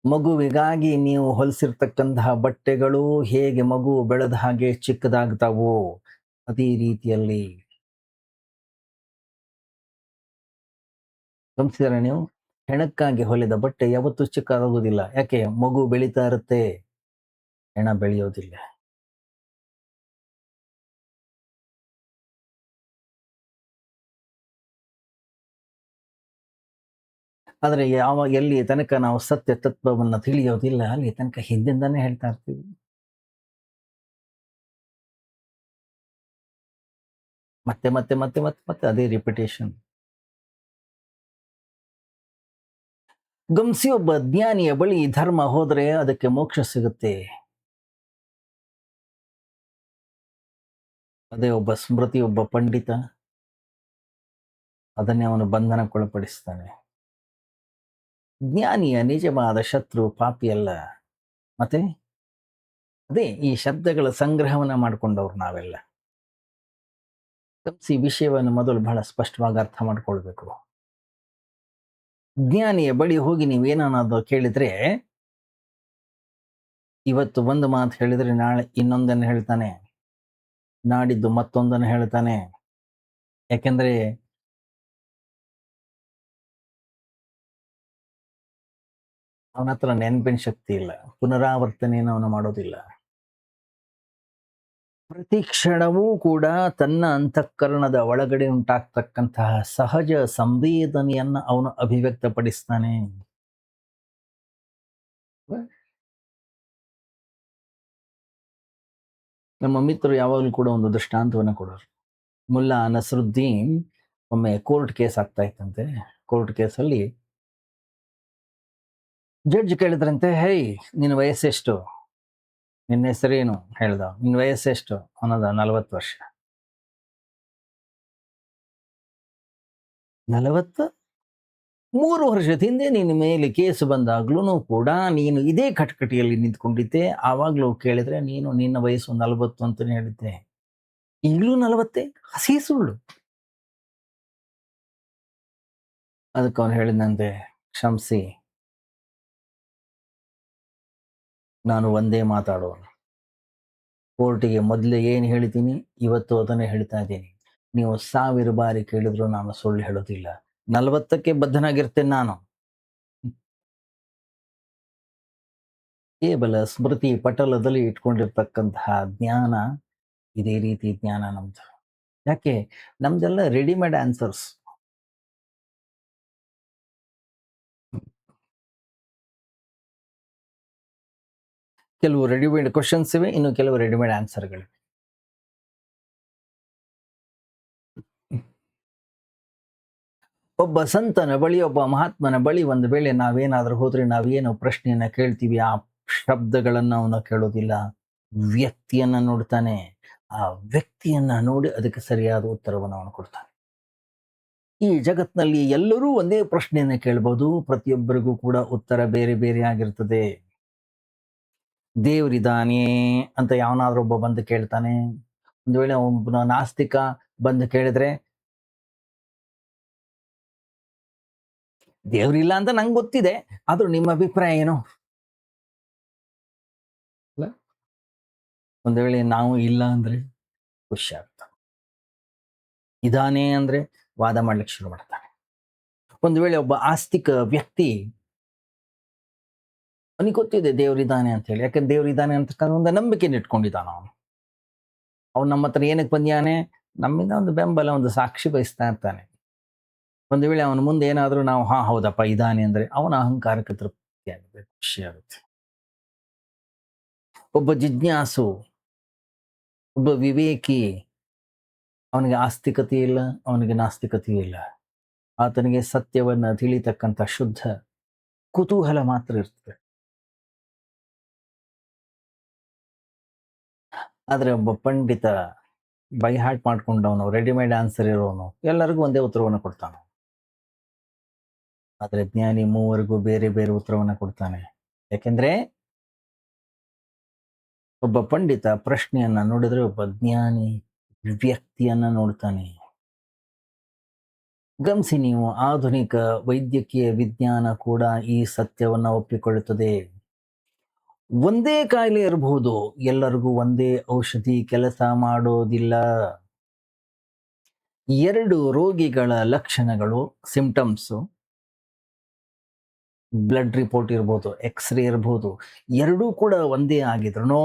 ಮಗುವಿಗಾಗಿ ನೀವು ಹೊಲಿಸಿರ್ತಕ್ಕಂತಹ ಬಟ್ಟೆಗಳು ಹೇಗೆ ಮಗು ಬೆಳೆದ ಹಾಗೆ ಚಿಕ್ಕದಾಗ್ತಾವೋ ಅದೇ ರೀತಿಯಲ್ಲಿ ಗಮನಿಸಿದ್ರೆ ನೀವು, ಹೆಣಕ್ಕಾಗಿ ಹೊಲಿದ ಬಟ್ಟೆ ಯಾವತ್ತೂ ಚಿಕ್ಕದಾಗೋದಿಲ್ಲ. ಯಾಕೆ? ಮಗು ಬೆಳೀತಾ ಇರುತ್ತೆ, ಹೆಣ ಬೆಳೆಯೋದಿಲ್ಲ. ಆದ್ರೆ ಎಲ್ಲಿ ತನಕ ನಾವು ಸತ್ಯ ತತ್ವವನ್ನ ತಿಳಿಯೋದಿಲ್ಲ, ಅಲ್ಲಿ ತನಕ ಹಿಂದಿಂದಾನೇ ಹೇಳ್ತಾ ಇರ್ತೀವಿ. ಮತ್ತೆ ಮತ್ತೆ ಮತ್ತೆ ಮತ್ತೆ ಮತ್ತೆ ಅದೇ ರಿಪಿಟೇಷನ್. ಗಮನಿಸಿ, ಒಬ್ಬ ಜ್ಞಾನಿಯ ಬಳಿ ಧರ್ಮ ಹೋದ್ರೆ ಅದಕ್ಕೆ ಮೋಕ್ಷ ಸಿಗುತ್ತೆ. ಅದೇ ಒಬ್ಬ ಸ್ಮೃತಿ, ಒಬ್ಬ ಪಂಡಿತ, ಅದನ್ನೇ ಅವನು ಬಂಧನಕ್ಕೊಳಪಡಿಸ್ತಾನೆ. ಜ್ಞಾನಿಯ ನಿಜವಾದ ಶತ್ರು ಪಾಪಿ ಅಲ್ಲ. ಮತ್ತೆ ಅದೇ ಈ ಶಬ್ದಗಳ ಸಂಗ್ರಹವನ್ನ ಮಾಡ್ಕೊಂಡವ್ರು ನಾವೆಲ್ಲ. ಗಮನಿಸಿ, ವಿಷಯವನ್ನು ಮೊದಲು ಬಹಳ ಸ್ಪಷ್ಟವಾಗಿ ಅರ್ಥ ಮಾಡ್ಕೊಳ್ಬೇಕು. ಜ್ಞಾನಿಯ ಬಳಿ ಹೋಗಿ ನೀವೇನಾದ್ರು ಕೇಳಿದ್ರೆ, ಇವತ್ತು ಒಂದು ಮಾತು ಹೇಳಿದ್ರೆ ನಾಳೆ ಇನ್ನೊಂದನ್ನು ಹೇಳ್ತಾನೆ, ನಾಡಿದ್ದು ಮತ್ತೊಂದನ್ನು ಹೇಳ್ತಾನೆ. ಯಾಕೆಂದ್ರೆ ಅವನ ಹತ್ರ ನೆನಪಿನ ಶಕ್ತಿ ಇಲ್ಲ, ಪುನರಾವರ್ತನೆಯನ್ನು ಅವನು ಮಾಡೋದಿಲ್ಲ. ಪ್ರತಿ ಕ್ಷಣವೂ ಕೂಡ ತನ್ನ ಅಂತಃಕರಣದ ಒಳಗಡೆ ಉಂಟಾಗ್ತಕ್ಕಂತಹ ಸಹಜ ಸಂವೇದನೆಯನ್ನ ಅವನು ಅಭಿವ್ಯಕ್ತಪಡಿಸ್ತಾನೆ. ನಮ್ಮ ಮಿತ್ರರು ಯಾವಾಗಲೂ ಕೂಡ ಒಂದು ದೃಷ್ಟಾಂತವನ್ನ ಕೊಡೋರು. ಮುಲ್ಲಾ ನಸರುದ್ದೀನ್ ಒಮ್ಮೆ ಕೋರ್ಟ್ ಕೇಸ್ ಆಗ್ತಾ ಇತ್ತಂತೆ. ಕೋರ್ಟ್ ಕೇಸಲ್ಲಿ ಜಡ್ಜ್ ಕೇಳಿದ್ರಂತೆ, ಹೇ, ನಿನ್ನ ವಯಸ್ಸೆಷ್ಟು? ನಿನ್ನ ಹೆಸರೇನು? ಹೇಳ್ದ. ನಿನ್ನ ವಯಸ್ಸೆಷ್ಟು? ಅನ್ನೋದ 40 ವರ್ಷ. 43 ವರ್ಷದ ಹಿಂದೆ ನಿನ್ನ ಮೇಲೆ ಕೇಸು ಬಂದಾಗ್ಲೂ ಕೂಡ ನೀನು ಇದೇ ಕಟಕಟಿಯಲ್ಲಿ ನಿಂತ್ಕೊಂಡಿದ್ದೆ. ಆವಾಗ್ಲೂ ಕೇಳಿದ್ರೆ ನೀನು ನಿನ್ನ ವಯಸ್ಸು 40 ಅಂತಾನೆ ಹೇಳಿದ್ದೆ. ಈಗಲೂ 40? ಹಸಿ ಸುಳ್ಳು. ಅದಕ್ಕೆ ಅವನು ಹೇಳಿದಂತೆ, ಕ್ಷಮಿಸಿ, ನಾನು ಒಂದೇ ಮಾತಾಡೋನು. ಕೋರ್ಟಿಗೆ ಮೊದಲೇ ಏನು ಹೇಳ್ತೀನಿ, ಇವತ್ತು ಅದನ್ನೇ ಹೇಳ್ತಾ ಇದ್ದೀನಿ. ನೀವು 1000 ಬಾರಿ ಕೇಳಿದ್ರು ನಾನು ಸುಳ್ಳು ಹೇಳೋದಿಲ್ಲ. 40ಕ್ಕೆ ಬದ್ಧನಾಗಿರ್ತೇನೆ ನಾನು. ಕೇವಲ ಸ್ಮೃತಿ ಪಟಲದಲ್ಲಿ ಇಟ್ಕೊಂಡಿರ್ತಕ್ಕಂತಹ ಜ್ಞಾನ ಇದೇ ರೀತಿ ಜ್ಞಾನ ನಮ್ದು. ಯಾಕೆ? ನಮ್ದೆಲ್ಲ ರೆಡಿಮೇಡ್ ಆನ್ಸರ್ಸ್. ಕೆಲವು ರೆಡಿಮೇಡ್ ಕ್ವಶನ್ಸ್ ಇವೆ, ಇನ್ನು ಕೆಲವು ರೆಡಿಮೇಡ್ ಆನ್ಸರ್ಗಳಿವೆ. ಒಬ್ಬ ಸಂತನ ಬಳಿ, ಒಬ್ಬ ಮಹಾತ್ಮನ ಬಳಿ ಒಂದು ವೇಳೆ ನಾವೇನಾದ್ರೂ ಹೋದ್ರೆ ನಾವೇನು ಪ್ರಶ್ನೆಯನ್ನ ಕೇಳ್ತೀವಿ, ಆ ಶಬ್ದಗಳನ್ನ ಅವನು ಕೇಳೋದಿಲ್ಲ, ವ್ಯಕ್ತಿಯನ್ನ ನೋಡ್ತಾನೆ. ಆ ವ್ಯಕ್ತಿಯನ್ನ ನೋಡಿ ಅದಕ್ಕೆ ಸರಿಯಾದ ಉತ್ತರವನ್ನು ಅವನು ಕೊಡ್ತಾನೆ. ಈ ಜಗತ್ನಲ್ಲಿ ಎಲ್ಲರೂ ಒಂದೇ ಪ್ರಶ್ನೆಯನ್ನ ಕೇಳ್ಬೋದು, ಪ್ರತಿಯೊಬ್ಬರಿಗೂ ಕೂಡ ಉತ್ತರ ಬೇರೆ ಬೇರೆ ಆಗಿರ್ತದೆ. ದೇವರಿದ್ದಾನೆ ಅಂತ ಯಾವನಾದ್ರೂ ಒಬ್ಬ ಬಂದು ಕೇಳ್ತಾನೆ. ಒಂದು ವೇಳೆ ಒಬ್ಬ ನಾಸ್ತಿಕ ಬಂದು ಕೇಳಿದ್ರೆ, ದೇವ್ರಿಲ್ಲ ಅಂತ ನಂಗೆ ಗೊತ್ತಿದೆ, ಆದ್ರೂ ನಿಮ್ಮ ಅಭಿಪ್ರಾಯ ಏನು? ಒಂದು ವೇಳೆ ನಾವು ಇಲ್ಲ ಅಂದ್ರೆ ಖುಷಿ ಆಗ್ತಾನೆ, ಇದಾನೆ ಅಂದ್ರೆ ವಾದ ಮಾಡ್ಲಿಕ್ಕೆ ಶುರು ಮಾಡ್ತಾನೆ. ಒಂದು ವೇಳೆ ಒಬ್ಬ ಆಸ್ತಿಕ ವ್ಯಕ್ತಿ, ಅವನಿಗೆ ಗೊತ್ತಿದೆ ದೇವ್ರಿದ್ದಾನೆ ಅಂತ ಹೇಳಿ, ಯಾಕಂದ್ರೆ ದೇವ್ರಿದ್ದಾನೆ ಅಂತಕ್ಕಂಥ ಒಂದು ನಂಬಿಕೆನ ಇಟ್ಕೊಂಡಿದ್ದಾನ ಅವನು. ಅವ್ನು ನಮ್ಮ ಹತ್ರ ಏನಕ್ಕೆ ಬಂದಿಯಾನೆ? ನಮ್ಮಿಂದ ಒಂದು ಬೆಂಬಲ, ಒಂದು ಸಾಕ್ಷಿ ಬಯಸ್ತಾ ಇರ್ತಾನೆ. ಒಂದು ವೇಳೆ ಅವನ ಮುಂದೆ ಏನಾದ್ರೂ ನಾವು ಹಾ ಹೌದಪ್ಪ ಇದ್ದಾನೆ ಅಂದ್ರೆ ಅವನ ಅಹಂಕಾರಕ್ಕೆ ತೃಪ್ತಿ ಆಗುತ್ತೆ, ಖುಷಿ ಆಗುತ್ತೆ. ಒಬ್ಬ ಜಿಜ್ಞಾಸು, ಒಬ್ಬ ವಿವೇಕಿ, ಅವನಿಗೆ ಆಸ್ತಿಕತೆ ಇಲ್ಲ, ಅವನಿಗೆ ನಾಸ್ತಿಕತೆ ಇಲ್ಲ. ಆತನಿಗೆ ಸತ್ಯವನ್ನ ತಿಳಿತಕ್ಕಂಥ ಶುದ್ಧ ಕುತೂಹಲ ಮಾತ್ರ ಇರ್ತದೆ. ಆದ್ರೆ ಒಬ್ಬ ಪಂಡಿತ ಬೈ ಹಾರ್ಟ್ ಮಾಡ್ಕೊಂಡವನು, ರೆಡಿಮೇಡ್ ಆನ್ಸರ್ ಇರೋನು, ಎಲ್ಲರಿಗೂ ಒಂದೇ ಉತ್ತರವನ್ನು ಕೊಡ್ತಾನೆ. ಆದ್ರೆ ಜ್ಞಾನಿ ಮೂವರಿಗೂ ಬೇರೆ ಬೇರೆ ಉತ್ತರವನ್ನ ಕೊಡ್ತಾನೆ. ಯಾಕೆಂದ್ರೆ ಒಬ್ಬ ಪಂಡಿತ ಪ್ರಶ್ನೆಯನ್ನ ನೋಡಿದ್ರೆ, ಒಬ್ಬ ಜ್ಞಾನಿ ವ್ಯಕ್ತಿಯನ್ನ ನೋಡ್ತಾನೆ. ಗಮನಿಸಿ ನೀವು, ಆಧುನಿಕ ವೈದ್ಯಕೀಯ ವಿಜ್ಞಾನ ಕೂಡ ಈ ಸತ್ಯವನ್ನ ಒಪ್ಪಿಕೊಳ್ಳುತ್ತದೆ. ಒಂದೇ ಕಾಯಿಲೆ ಇರಬಹುದು, ಎಲ್ಲರಿಗೂ ಒಂದೇ ಔಷಧಿ ಕೆಲಸ ಮಾಡೋದಿಲ್ಲ. ಎರಡು ರೋಗಿಗಳ ಲಕ್ಷಣಗಳು, ಸಿಂಪ್ಟಮ್ಸ್, ಬ್ಲಡ್ ರಿಪೋರ್ಟ್ ಇರ್ಬೋದು, ಎಕ್ಸ್ರೇ ಇರ್ಬೋದು, ಎರಡೂ ಕೂಡ ಒಂದೇ ಆಗಿದ್ರು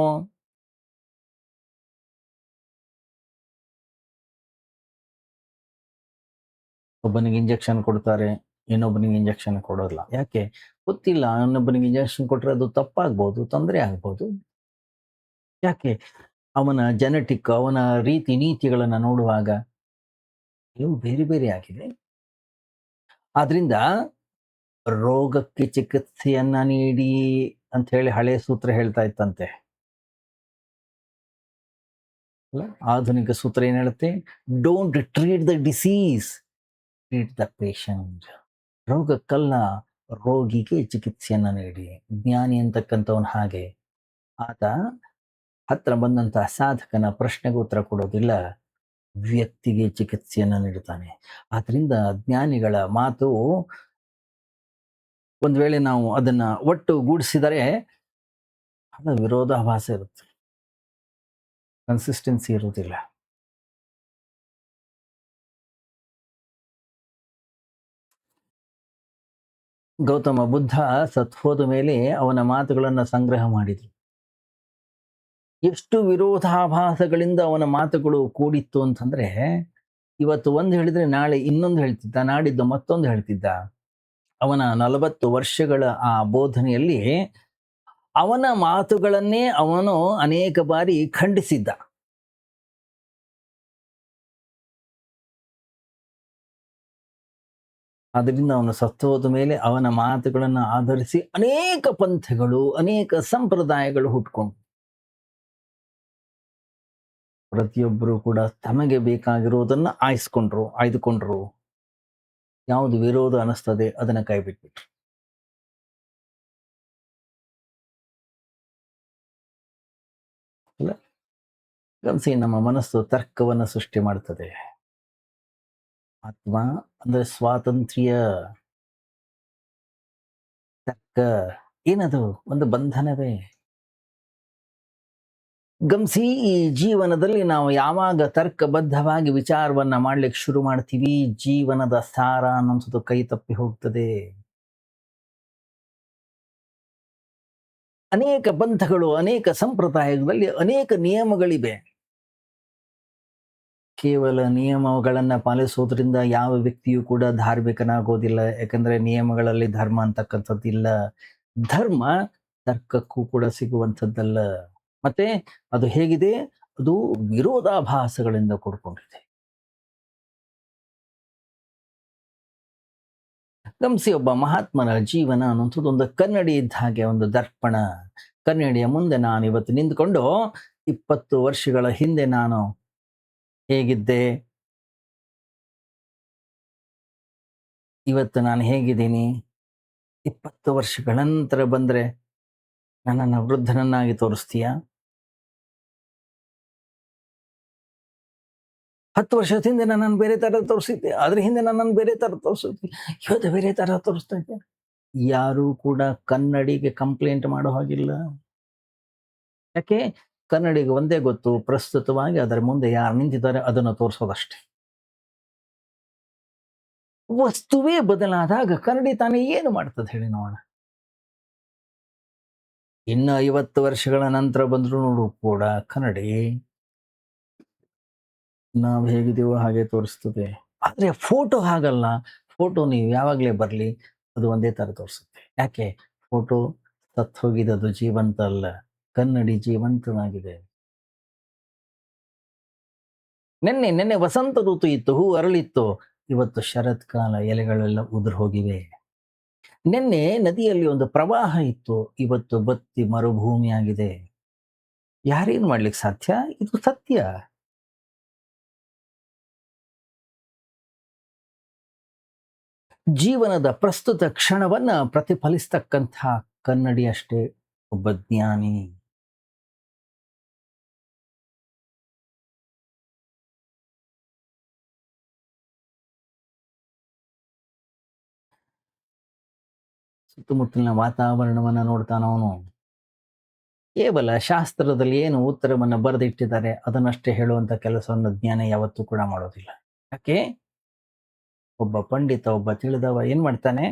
ಒಬ್ಬನಿಗೆ ಇಂಜೆಕ್ಷನ್ ಕೊಡ್ತಾರೆ, ಇನ್ನೊಬ್ಬನಿಗೆ ಇಂಜೆಕ್ಷನ್ ಕೊಡೋಲ್ಲ. ಯಾಕೆ ಗೊತ್ತಿಲ್ಲ. ಇನ್ನೊಬ್ಬನಿಗೆ ಇಂಜೆಕ್ಷನ್ ಕೊಟ್ಟರೆ ಅದು ತಪ್ಪಾಗ್ಬೋದು, ತೊಂದರೆ ಆಗ್ಬೋದು. ಯಾಕೆ? ಅವನ ಜೆನೆಟಿಕ್, ಅವನ ರೀತಿ ನೀತಿಗಳನ್ನ ನೋಡುವಾಗ ಇವು ಬೇರೆ ಬೇರೆ ಆಗಿದೆ. ಆದ್ರಿಂದ ರೋಗಕ್ಕೆ ಚಿಕಿತ್ಸೆಯನ್ನ ನೀಡಿ ಅಂತ ಹೇಳಿ ಹಳೆ ಸೂತ್ರ ಹೇಳ್ತಾ ಇತ್ತಂತೆ. ಆಧುನಿಕ ಸೂತ್ರ ಏನ್ ಹೇಳುತ್ತೆ? Don't treat the disease, treat the patient. ರೋಗಕ್ಕಲ್ಲ, ರೋಗಿಗೆ ಚಿಕಿತ್ಸೆಯನ್ನ ನೀಡಿ. ಜ್ಞಾನಿ ಅಂತಕ್ಕಂಥವನ್ ಹಾಗೆ, ಆತ ಹತ್ರ ಬಂದಂತಹ ಸಾಧಕನ ಪ್ರಶ್ನೆಗೆ ಉತ್ತರ ಕೊಡೋದಿಲ್ಲ, ವ್ಯಕ್ತಿಗೆ ಚಿಕಿತ್ಸೆಯನ್ನ ನೀಡುತ್ತಾನೆ. ಆದ್ರಿಂದ ಜ್ಞಾನಿಗಳ ಮಾತು ಒಂದ್ ವೇಳೆ ನಾವು ಅದನ್ನ ಒಟ್ಟು ಗೂಡಿಸಿದರೆ ಬಹಳ ವಿರೋಧಾಭಾಸ ಇರುತ್ತೆ, ಕನ್ಸಿಸ್ಟೆನ್ಸಿ ಇರುವುದಿಲ್ಲ. ಗೌತಮ ಬುದ್ಧ ಸತ್ ಹೋದ ಮೇಲೆ ಅವನ ಮಾತುಗಳನ್ನ ಸಂಗ್ರಹ ಮಾಡಿದ್ರು. ಎಷ್ಟು ವಿರೋಧಾಭಾಸಗಳಿಂದ ಅವನ ಮಾತುಗಳು ಕೂಡಿತ್ತು ಅಂತಂದ್ರೆ, ಇವತ್ತು ಒಂದು ಹೇಳಿದ್ರೆ ನಾಳೆ ಇನ್ನೊಂದು ಹೇಳ್ತಿದ್ದ, ನಾಡಿದ್ದು ಮತ್ತೊಂದು ಹೇಳ್ತಿದ್ದ. ಅವನ 40 ವರ್ಷಗಳ ಆ ಬೋಧನೆಯಲ್ಲಿ ಅವನ ಮಾತುಗಳನ್ನೇ ಅವನು ಅನೇಕ ಬಾರಿ ಖಂಡಿಸಿದ್ದ. ಅದರಿಂದ ಅವನು ಸತ್ತು ಹೋದ ಮೇಲೆ ಅವನ ಮಾತುಗಳನ್ನು ಆಧರಿಸಿ ಅನೇಕ ಪಂಥಗಳು, ಅನೇಕ ಸಂಪ್ರದಾಯಗಳು ಹುಟ್ಕೊಂಡು, ಪ್ರತಿಯೊಬ್ಬರು ಕೂಡ ತಮಗೆ ಬೇಕಾಗಿರುವುದನ್ನ ಆಯ್ದುಕೊಂಡ್ರು. ಯಾವುದು ವಿರೋಧ ಅನಿಸ್ತದೆ ಅದನ್ನ ಕೈ ಬಿಟ್ಬಿಟ್ರು. ಅಲ್ಲ, ಗಮನಿಸಿ, ನಮ್ಮ ಮನಸ್ಸು ತರ್ಕವನ್ನು ಸೃಷ್ಟಿ ಮಾಡ್ತದೆ. ಆತ್ಮ ಅಂದ್ರೆ ಸ್ವಾತಂತ್ರ್ಯ. ತರ್ಕ ಏನದು? ಒಂದು ಬಂಧನವೇ. ಗಮನಿಸಿ, ಈ ಜೀವನದಲ್ಲಿ ನಾವು ಯಾವಾಗ ತರ್ಕಬದ್ಧವಾಗಿ ವಿಚಾರವನ್ನ ಮಾಡ್ಲಿಕ್ಕೆ ಶುರು ಮಾಡ್ತೀವಿ, ಜೀವನದ ಸಾರ ಅನ್ನೋದು ಕೈ ತಪ್ಪಿ ಹೋಗ್ತದೆ. ಅನೇಕ ಪಂಥಗಳು, ಅನೇಕ ಸಂಪ್ರದಾಯಗಳಲ್ಲಿ ಅನೇಕ ನಿಯಮಗಳಿವೆ. ಕೇವಲ ನಿಯಮಗಳನ್ನ ಪಾಲಿಸೋದ್ರಿಂದ ಯಾವ ವ್ಯಕ್ತಿಯೂ ಕೂಡ ಧಾರ್ಮಿಕನಾಗೋದಿಲ್ಲ. ಯಾಕಂದ್ರೆ ನಿಯಮಗಳಲ್ಲಿ ಧರ್ಮ ಅಂತಕ್ಕಂಥದ್ದಿಲ್ಲ. ಧರ್ಮ ತರ್ಕಕ್ಕೂ ಕೂಡ ಸಿಗುವಂಥದ್ದಲ್ಲ. ಮತ್ತೆ ಅದು ಹೇಗಿದೆ? ಅದು ವಿರೋಧಾಭಾಸಗಳಿಂದ ಕೂಡ್ಕೊಂಡಿದೆ. ಗಮನಿಸಿ, ಒಬ್ಬ ಮಹಾತ್ಮನ ಜೀವನ ಅನ್ನುವಂಥದ್ದು ಒಂದು ಕನ್ನಡಿ ಇದ್ದ ಹಾಗೆ, ಒಂದು ದರ್ಪಣ. ಕನ್ನಡಿಯ ಮುಂದೆ ನಾನು ಇವತ್ತು ನಿಂತ್ಕೊಂಡು 20 ವರ್ಷಗಳ ಹಿಂದೆ ನಾನು ಹೇಗಿದ್ದೆ, ಇವತ್ತು ನಾನು ಹೇಗಿದ್ದೀನಿ, 20 ವರ್ಷಗಳ ನಂತರ ಬಂದ್ರೆ ನನ್ನನ್ನು ವೃದ್ಧನನ್ನಾಗಿ ತೋರಿಸ್ತೀಯಾ? 10 ವರ್ಷದ ಹಿಂದೆ ನನ್ನನ್ನು ಬೇರೆ ತರ ತೋರಿಸಿದ್ದೆ, ಅದ್ರ ಹಿಂದೆ ನನ್ನನ್ನು ಬೇರೆ ತರ ತೋರಿಸಿದ್ದೆ, ಇವತ್ತು ಬೇರೆ ತರ ತೋರಿಸ್ತಾ ಇದ್ದೆ. ಯಾರೂ ಕೂಡ ಕನ್ನಡಿಗೆ ಕಂಪ್ಲೇಂಟ್ ಮಾಡೋ ಹಾಗಿಲ್ಲ. ಯಾಕೆ? ಕನ್ನಡಿಗೆ ಒಂದೇ ಗೊತ್ತು, ಪ್ರಸ್ತುತವಾಗಿ ಅದರ ಮುಂದೆ ಯಾರು ನಿಂತಿದ್ದಾರೆ ಅದನ್ನು ತೋರಿಸೋದಷ್ಟೇ. ವಸ್ತುವೇ ಬದಲಾದಾಗ ಕನ್ನಡಿ ತಾನೇ ಏನು ಮಾಡ್ತದೆ ಹೇಳಿ ನೋಡೋಣ. ಇನ್ನು 50 ವರ್ಷಗಳ ನಂತರ ಬಂದ್ರು ನೋಡು ಕೂಡ ಕನ್ನಡಿ ನಾವು ಹೇಗಿದ್ದೀವೋ ಹಾಗೆ ತೋರಿಸ್ತದೆ. ಆದ್ರೆ ಫೋಟೋ ಹಾಗಲ್ಲ. ಫೋಟೋ ನೀವು ಯಾವಾಗಲೇ ಬರಲಿ, ಅದು ಒಂದೇ ತರ ತೋರಿಸುತ್ತೆ. ಯಾಕೆ? ಫೋಟೋ ಸತ್ತು ಹೋಗಿದ್ದು, ಜೀವಂತ ಅಲ್ಲ. ಕನ್ನಡಿ ಜೀವಂತವಾಗಿದೆ. ನೆನ್ನೆ ವಸಂತ ಋತು ಇತ್ತು, ಹೂ ಅರಳಿತ್ತು. ಇವತ್ತು ಶರತ್ಕಾಲ, ಎಲೆಗಳೆಲ್ಲ ಉದುರು ಹೋಗಿವೆ. ನೆನ್ನೆ ನದಿಯಲ್ಲಿ ಒಂದು ಪ್ರವಾಹ ಇತ್ತು, ಇವತ್ತು ಬತ್ತಿ ಮರುಭೂಮಿಯಾಗಿದೆ. ಯಾರೇನ್ ಮಾಡ್ಲಿಕ್ಕೆ ಸಾಧ್ಯ? ಇದು ಸತ್ಯ. ಜೀವನದ ಪ್ರಸ್ತುತ ಕ್ಷಣವನ್ನ ಪ್ರತಿಫಲಿಸ್ತಕ್ಕಂಥ ಕನ್ನಡಿ ಅಷ್ಟೇ ಒಬ್ಬ ಜ್ಞಾನಿ. ಸುತ್ತಮುತ್ತಲಿನ ವಾತಾವರಣವನ್ನ ನೋಡ್ತಾನವನು. ಕೇವಲ ಶಾಸ್ತ್ರದಲ್ಲಿ ಏನು ಉತ್ತರವನ್ನ ಬರೆದಿಟ್ಟಿದ್ದಾರೆ ಅದನ್ನಷ್ಟೇ ಹೇಳುವಂತ ಕೆಲಸವನ್ನು ಜ್ಞಾನ ಯಾವತ್ತೂ ಕೂಡ ಮಾಡೋದಿಲ್ಲ. ಯಾಕೆ? ಒಬ್ಬ ಪಂಡಿತ, ಒಬ್ಬ ತಿಳಿದವ ಏನ್ ಮಾಡ್ತಾನೆ?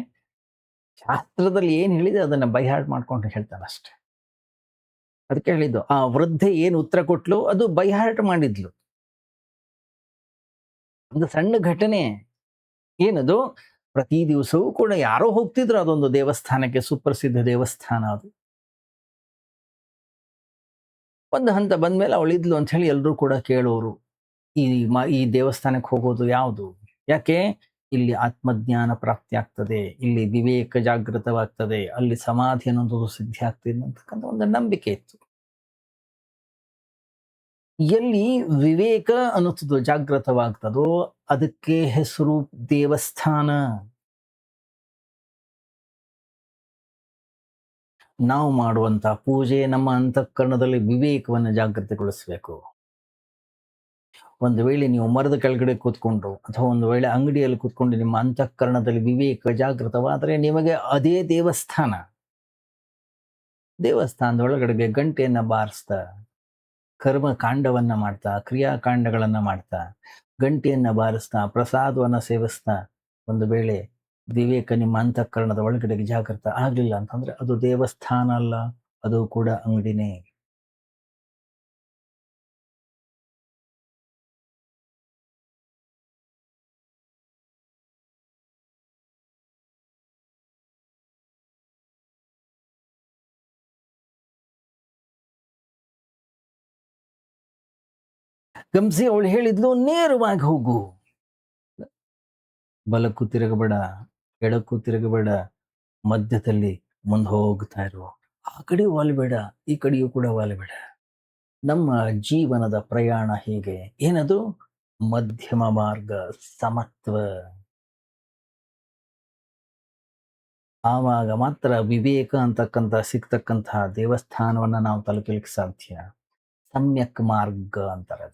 ಶಾಸ್ತ್ರದಲ್ಲಿ ಏನ್ ಹೇಳಿದೆ ಅದನ್ನ ಬೈಹಾರ್ಟ್ ಮಾಡ್ಕೊಂಡು ಹೇಳ್ತಾನೆ ಅಷ್ಟೇ. ಅದಕ್ಕೆ ಹೇಳಿದ್ದು, ಆ ವೃದ್ಧೆ ಏನು ಉತ್ತರ ಕೊಟ್ಲು ಅದು ಬೈಹಾರ್ಟ್ ಮಾಡಿದ್ಲು. ಒಂದು ಸಣ್ಣ ಘಟನೆ. ಏನದು? ಪ್ರತಿ ದಿವಸವೂ ಕೂಡ ಯಾರೋ ಹೋಗ್ತಿದ್ರು ಅದೊಂದು ದೇವಸ್ಥಾನಕ್ಕೆ, ಸುಪ್ರಸಿದ್ಧ ದೇವಸ್ಥಾನ ಅದು. ಒಂದು ಹಂತ ಬಂದ್ಮೇಲೆ ಅವಳಿದ್ಲು ಅಂತ ಹೇಳಿ ಎಲ್ಲರೂ ಕೂಡ ಕೇಳೋರು. ಈ ದೇವಸ್ಥಾನಕ್ಕೆ ಹೋಗೋದು ಯಾವುದು? ಯಾಕೆ? ಇಲ್ಲಿ ಆತ್ಮಜ್ಞಾನ ಪ್ರಾಪ್ತಿ ಆಗ್ತದೆ, ಇಲ್ಲಿ ವಿವೇಕ ಜಾಗೃತವಾಗ್ತದೆ, ಅಲ್ಲಿ ಸಮಾಧಿ ಅನ್ನೋದು ಸಿದ್ಧಿ ಆಗ್ತದೆ ಅಂತಕ್ಕಂಥ ಒಂದು ನಂಬಿಕೆ ಇತ್ತು. ಎಲ್ಲಿ ವಿವೇಕ ಅನ್ನುವುದು ಜಾಗೃತವಾಗ್ತದೋ ಅದಕ್ಕೆ ಹೆಸರು ದೇವಸ್ಥಾನ. ನಾವು ಮಾಡುವಂತ ಪೂಜೆ ನಮ್ಮ ಅಂತಃಕರಣದಲ್ಲಿ ವಿವೇಕವನ್ನು ಜಾಗೃತಿಗೊಳಿಸಬೇಕು. ಒಂದು ವೇಳೆ ನೀವು ಮರದ ಕೆಳಗಡೆ ಕೂತ್ಕೊಂಡ್ರು ಅಥವಾ ಒಂದು ವೇಳೆ ಅಂಗಡಿಯಲ್ಲಿ ಕೂತ್ಕೊಂಡು ನಿಮ್ಮ ಅಂತಃಕರಣದಲ್ಲಿ ವಿವೇಕ ಜಾಗೃತವಾದರೆ ನಿಮಗೆ ಅದೇ ದೇವಸ್ಥಾನ. ದೇವಸ್ಥಾನದ ಒಳಗಡೆಗೆ ಗಂಟೆಯನ್ನ ಬಾರಿಸ್ತಾ, ಕರ್ಮ ಕಾಂಡವನ್ನ ಮಾಡ್ತಾ, ಕ್ರಿಯಾಕಾಂಡಗಳನ್ನ ಮಾಡ್ತಾ, ಗಂಟೆಯನ್ನ ಬಾರಿಸ್ತಾ, ಪ್ರಸಾದವನ್ನ ಸೇವಿಸ್ತಾ, ಒಂದು ವೇಳೆ ವಿವೇಕ ನಿಮ್ಮ ಅಂತಃಕರಣದ ಒಳಗಡೆಗೆ ಜಾಗೃತ ಆಗ್ಲಿಲ್ಲ ಅಂತಂದ್ರೆ ಅದು ದೇವಸ್ಥಾನ ಅಲ್ಲ, ಅದು ಕೂಡ ಅಂಗಡಿನೇ. ಗಮನಿಸಿ, ಅವಳು ಹೇಳಿದ್ಲು ನೇರವಾಗಿ ಹೋಗು, ಬಲಕ್ಕೂ ತಿರುಗಬೇಡ, ಎಡಕ್ಕೂ ತಿರುಗಬೇಡ, ಮಧ್ಯದಲ್ಲಿ ಮುಂದೆ ಹೋಗ್ತಾ ಇರು. ಆ ಕಡೆಯೂ ವಾಲಬೇಡ, ಈ ಕಡೆಯೂ ಕೂಡ ವಾಲಬೇಡ. ನಮ್ಮ ಜೀವನದ ಪ್ರಯಾಣ ಹೀಗೆ. ಏನದು? ಮಧ್ಯಮ ಮಾರ್ಗ, ಸಮತ್ವ. ಆವಾಗ ಮಾತ್ರ ವಿವೇಕ ಅಂತಕ್ಕಂಥ ಸಿಗ್ತಕ್ಕಂತಹ ದೇವಸ್ಥಾನವನ್ನ ನಾವು ತಲುಪಲಿಕ್ಕೆ ಸಾಧ್ಯ. ಸಮ್ಯಕ್ ಮಾರ್ಗ ಅಂತಾರೆ.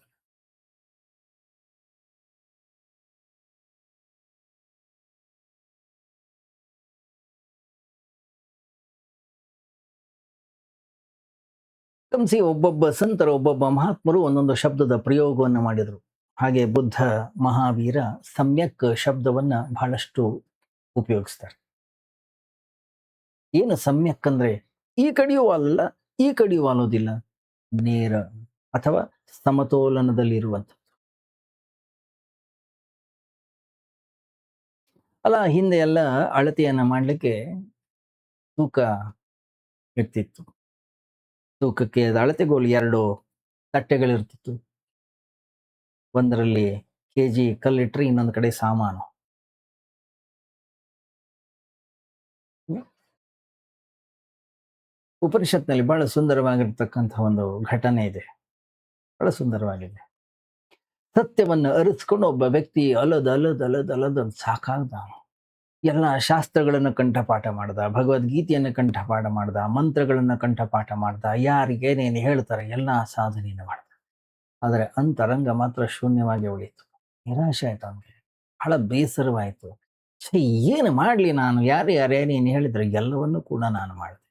ಗಮನಿಸಿ, ಒಬ್ಬೊಬ್ಬ ಸಂತರು, ಒಬ್ಬೊಬ್ಬ ಮಹಾತ್ಮರು ಒಂದೊಂದು ಶಬ್ದದ ಪ್ರಯೋಗವನ್ನು ಮಾಡಿದರು. ಹಾಗೆ ಬುದ್ಧ, ಮಹಾವೀರ ಸಮ್ಯಕ್ ಶಬ್ದವನ್ನ ಬಹಳಷ್ಟು ಉಪಯೋಗಿಸ್ತಾರೆ. ಏನು ಸಮ್ಯಕ್ ಅಂದ್ರೆ? ಈ ಕಡೆಯೂ ಅಲ್ಲ, ಈ ಕಡೆಯೂ ಅನ್ನೋದಿಲ್ಲ, ನೇರ ಅಥವಾ ಸಮತೋಲನದಲ್ಲಿರುವಂಥದ್ದು. ಅಲ್ಲ, ಹಿಂದೆ ಎಲ್ಲ ಅಳತೆಯನ್ನ ಮಾಡ್ಲಿಕ್ಕೆ ತೂಕ ಇರ್ತಿತ್ತು. ತೂಕಕ್ಕೆ ಅಳತೆಗೋಲು 2 ತಟ್ಟೆಗಳಿರ್ತಿತ್ತು. ಒಂದರಲ್ಲಿ ಕೆಜಿ ಕಲ್ಲಿಟ್ರೆ ಇನ್ನೊಂದು ಕಡೆ ಸಾಮಾನು. ಉಪನಿಷತ್ನಲ್ಲಿ ಬಹಳ ಸುಂದರವಾಗಿರ್ತಕ್ಕಂಥ ಒಂದು ಘಟನೆ ಇದೆ. ಬಹಳ ಸುಂದರವಾಗಿದೆ. ಸತ್ಯವನ್ನು ಅರಿಸ್ಕೊಂಡು ಒಬ್ಬ ವ್ಯಕ್ತಿ ಅಲದ್ ಸಾಕಾಗ್ದ. ಎಲ್ಲ ಶಾಸ್ತ್ರಗಳನ್ನು ಕಂಠಪಾಠ ಮಾಡ್ದ, ಭಗವದ್ಗೀತೆಯನ್ನು ಕಂಠಪಾಠ ಮಾಡ್ದ, ಮಂತ್ರಗಳನ್ನು ಕಂಠಪಾಠ ಮಾಡ್ದ, ಯಾರಿಗೇನೇನು ಹೇಳ್ತಾರೆ ಎಲ್ಲ ಸಾಧನೆಯನ್ನು ಮಾಡ್ದ. ಆದರೆ ಅಂತರಂಗ ಮಾತ್ರ ಶೂನ್ಯವಾಗಿ ಉಳಿತು. ನಿರಾಶೆ ಆಯ್ತು ಅವನಿಗೆ, ಬಹಳ ಬೇಸರವಾಯಿತು. ಏನು ಮಾಡ್ಲಿ ನಾನು? ಯಾರೇನೇನು ಹೇಳಿದ್ರೆ ಎಲ್ಲವನ್ನೂ ಕೂಡ ನಾನು ಮಾಡಿದೆ.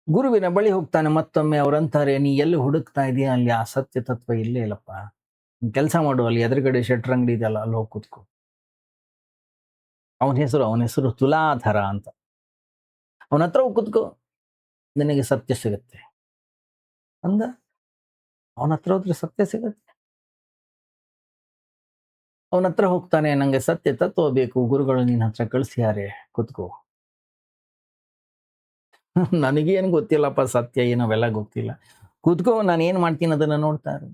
ಗುರುವಿನ ಬಳಿ ಹೋಗ್ತಾನೆ. ಮತ್ತೊಮ್ಮೆ ಅವ್ರಂತಾರೆ, ನೀ ಎಲ್ಲಿ ಹುಡುಕ್ತಾ ಇದೀಯ? ಅಲ್ಲಿ ಆ ಸತ್ಯ ತತ್ವ ಇಲ್ಲೇ ಇಲ್ಲಪ್ಪ. ಕೆಲಸ ಮಾಡು, ಅಲ್ಲಿ ಎದುರುಗಡೆ ಶೆಟ್ರ್ ಅಂಗಡಿ ಇದೆಯಲ್ಲ, ಅಲ್ಲಿ ಹೋಗಿ ಕೂತ್ಕೋ. ಅವನ ಹೆಸರು ತುಲಾಧರ ಅಂತ. ಅವನ ಹತ್ರ ಹೋಗಿ ಕೂತ್ಕೋ, ನಿನಗೆ ಸತ್ಯ ಸಿಗುತ್ತೆ ಅಂದ. ಅವನ ಹತ್ರ ಹೋದ್ರೆ ಸತ್ಯ ಸಿಗುತ್ತೆ. ಅವನ ಹತ್ರ ಹೋಗ್ತಾನೆ, ನಂಗೆ ಸತ್ಯ ತತ್ವ ಬೇಕು, ಗುರುಗಳು ನಿನ್ನ ಹತ್ರ ಕಳಿಸ್ಯಾರೆ, ಕೂತ್ಕೋ. ನನಗೇನು ಗೊತ್ತಿಲ್ಲಪ್ಪ ಸತ್ಯ ಏನು ಅವೆಲ್ಲ ಗೊತ್ತಿಲ್ಲ. ಕೂತ್ಕೋ ನಾನೇನ್ ಮಾಡ್ತೀನಿ ಅದನ್ನ ನೋಡ್ತಾ ಇರು.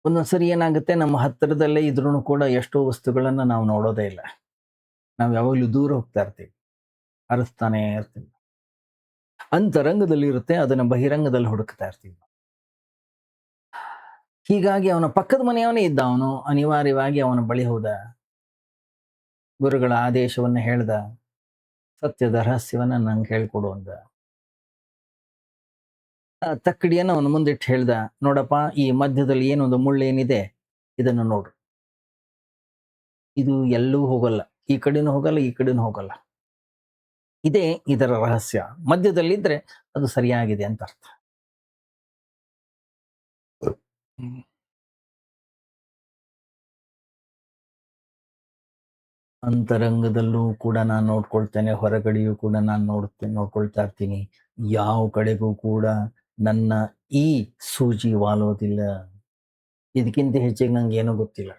ಒಂದೊಂದ್ಸರಿ ಏನಾಗುತ್ತೆ ನಮ್ಮ ಹತ್ತಿರದಲ್ಲೇ ಇದ್ರೂನು ಕೂಡ ಎಷ್ಟೋ ವಸ್ತುಗಳನ್ನ ನಾವು ನೋಡೋದೇ ಇಲ್ಲ. ನಾವು ಯಾವಾಗ್ಲೂ ದೂರ ಹೋಗ್ತಾ ಇರ್ತೀವಿ. ಅರಸ್ತಾನೆ ಇರ್ತೀವಿ. ಅಂತರಂಗದಲ್ಲಿ ಇರುತ್ತೆ ಅದನ್ನ ಬಹಿರಂಗದಲ್ಲಿ ಹುಡುಕ್ತಾ ಇರ್ತೀವಿ. ಹೀಗಾಗಿ ಅವನ ಪಕ್ಕದ ಮನೆಯವನೇ ಇದ್ದ ಅವನು. ಅನಿವಾರ್ಯವಾಗಿ ಅವನ ಬಳಿ ಹೋದ. ಗುರುಗಳ ಆದೇಶವನ್ನ ಹೇಳ್ದ. ಸತ್ಯದ ರಹಸ್ಯವನ್ನ ನಂಗೆ ಹೇಳ್ಕೊಡು ಅಂದ. ಆ ತಕ್ಕಡಿಯನ್ನ ಅವನ ಮುಂದಿಟ್ಟು ಹೇಳ್ದ. ನೋಡಪ್ಪ ಈ ಮಧ್ಯದಲ್ಲಿ ಏನೊಂದು ಮುಳ್ಳೇನಿದೆ ಇದನ್ನು ನೋಡು. ಇದು ಎಲ್ಲೂ ಹೋಗಲ್ಲ. ಈ ಕಡೆನೂ ಹೋಗಲ್ಲ, ಈ ಕಡೆನೂ ಹೋಗಲ್ಲ. ಇದೇ ಇದರ ರಹಸ್ಯ. ಮಧ್ಯದಲ್ಲಿದ್ರೆ ಅದು ಸರಿಯಾಗಿದೆ ಅಂತ ಅರ್ಥ. ಹ್ಮ್. ಅಂತರಂಗದಲ್ಲೂ ಕೂಡ ನಾನು ನೋಡ್ಕೊಳ್ತೇನೆ, ಹೊರಗಡೆಯೂ ಕೂಡ ನಾನು ನೋಡ್ಕೊಳ್ತಾ ಇರ್ತೀನಿ. ಯಾವ ಕಡೆಗೂ ಕೂಡ ನನ್ನ ಈ ಸೂಜಿ ವಾಲೋದಿಲ್ಲ. ಇದಕ್ಕಿಂತ ಹೆಚ್ಚಿಗೆ ನಂಗೆ ಏನೂ ಗೊತ್ತಿಲ್ಲ.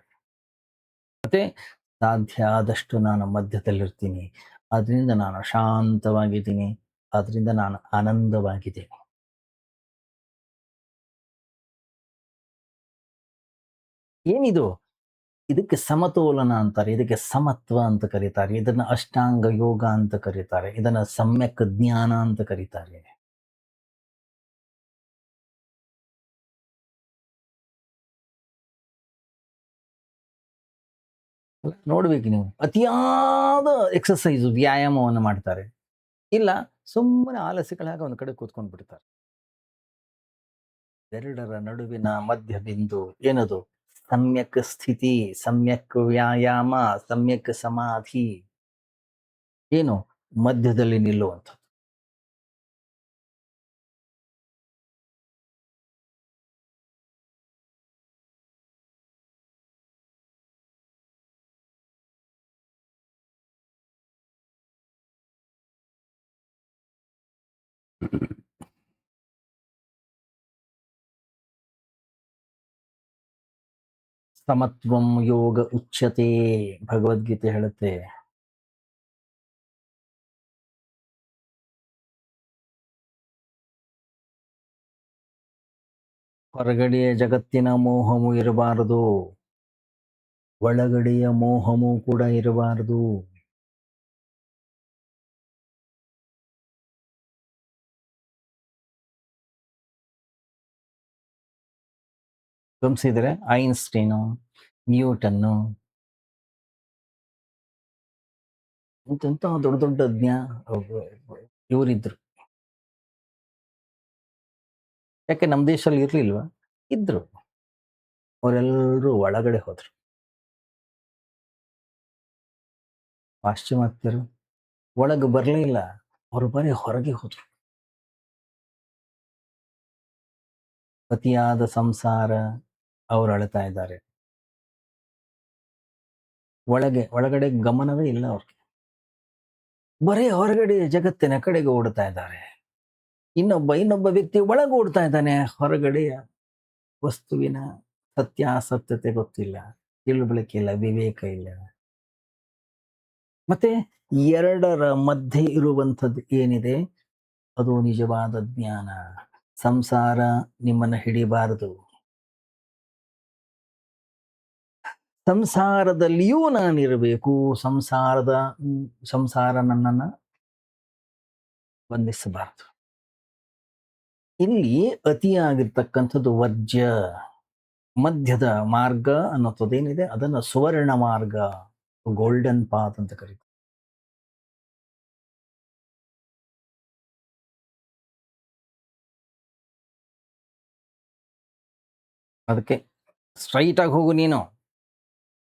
ಮತ್ತೆ ಸಾಧ್ಯ ಆದಷ್ಟು ನಾನು ಮಧ್ಯದಲ್ಲಿರ್ತೀನಿ. ಆದ್ರಿಂದ ನಾನು ಶಾಂತವಾಗಿದ್ದೀನಿ. ಆದ್ರಿಂದ ನಾನು ಆನಂದವಾಗಿದ್ದೀನಿ. ಏನಿದು? ಇದಕ್ಕೆ ಸಮತೋಲನ ಅಂತಾರೆ. ಇದಕ್ಕೆ ಸಮತ್ವ ಅಂತ ಕರೀತಾರೆ. ಇದನ್ನ ಅಷ್ಟಾಂಗ ಯೋಗ ಅಂತ ಕರೀತಾರೆ. ಇದನ್ನ ಸಮ್ಯಕ್ ಜ್ಞಾನ ಅಂತ ಕರೀತಾರೆ. ನೋಡ್ಬೇಕು ನೀವು. ಅತಿಯಾದ ಎಕ್ಸರ್ಸೈಸ್ ವ್ಯಾಯಾಮವನ್ನು ಮಾಡ್ತಾರೆ. ಇಲ್ಲ ಸುಮ್ಮನೆ ಆಲಸ್ಯಗಳಾಗಿ ಒಂದು ಕಡೆ ಕೂತ್ಕೊಂಡು ಬಿಡ್ತಾರೆ. ಎರಡರ ನಡುವಿನ ಮಧ್ಯ ಬಿಂದು ಏನದು? ಸಮ್ಯಕ್ ಸ್ಥಿತಿ, ಸಮ್ಯಕ್ ವ್ಯಾಯಾಮ, ಸಮ್ಯಕ್ ಸಮಾಧಿ. ಏನು? ಮಧ್ಯದಲ್ಲಿ ನಿಲ್ಲುವಂಥದ್ದು. ಸಮತ್ವಂ ಯೋಗ ಉಚ್ಯತೆ ಭಗವದ್ಗೀತೆ ಹೇಳುತ್ತೆ. ಹೊರಗಡೆಯ ಜಗತ್ತಿನ ಮೋಹವು ಇರಬಾರದು. ಒಳಗಡೆಯ ಮೋಹವು ಕೂಡ ಇರಬಾರದು. ಗಮನಿಸಿದ್ರೆ ಐನ್ಸ್ಟೈನು, ನ್ಯೂಟನ್ನು ಇಂತೆಂಥ ದೊಡ್ಡ ದೊಡ್ಡ ಇವರಿದ್ರು. ಯಾಕೆ ನಮ್ಮ ದೇಶದಲ್ಲಿ ಇರ್ಲಿಲ್ವಾ? ಇದ್ರು. ಅವರೆಲ್ಲರೂ ಒಳಗಡೆ ಹೋದ್ರು. ಪಾಶ್ಚಿಮಾತ್ಯರು ಒಳಗೆ ಬರಲೇ ಇಲ್ಲ. ಅವರು ಬರೀ ಹೊರಗೆ ಹೋದ್ರು. ಅತಿಯಾದ ಸಂಸಾರ ಅವರು ಅಳ್ತಾ ಇದ್ದಾರೆ. ಒಳಗಡೆ ಗಮನವೇ ಇಲ್ಲ ಅವ್ರಿಗೆ. ಬರೀ ಹೊರಗಡೆ ಜಗತ್ತಿನ ಕಡೆಗೆ ಓಡ್ತಾ ಇದ್ದಾರೆ. ಇನ್ನೊಬ್ಬ ವ್ಯಕ್ತಿ ಒಳಗೆ ಓಡ್ತಾ ಇದ್ದಾನೆ. ಹೊರಗಡೆಯ ವಸ್ತುವಿನ ಸತ್ಯಾಸತ್ಯತೆ ಗೊತ್ತಿಲ್ಲ, ತಿಳುವಳಿಕೆ ಇಲ್ಲ, ವಿವೇಕ ಇಲ್ಲ. ಮತ್ತೆ ಎರಡರ ಮಧ್ಯೆ ಇರುವಂಥದ್ದು ಏನಿದೆ ಅದು ನಿಜವಾದ ಜ್ಞಾನ. ಸಂಸಾರ ನಿಮ್ಮನ್ನ ಹಿಡಿಬಾರದು. ಸಂಸಾರದಲ್ಲಿಯೂ ನಾನಿರಬೇಕು. ಸಂಸಾರ ನನ್ನನ್ನ ಬಂಧಿಸಬಾರದು. ಇಲ್ಲಿ ಅತಿಯಾಗಿರ್ತಕ್ಕಂಥದ್ದು ವರ್ಜ್ಯ. ಮಧ್ಯದ ಮಾರ್ಗ ಅನ್ನೋದೇನಿದೆ ಅದನ್ನ ಸುವರ್ಣ ಮಾರ್ಗ, ಗೋಲ್ಡನ್ ಪಾತ್ ಅಂತ ಕರೀತಾರೆ. ಅದಕ್ಕೆ ಸ್ಟ್ರೈಟ್ ಆಗಿ ಹೋಗು ನೀನು.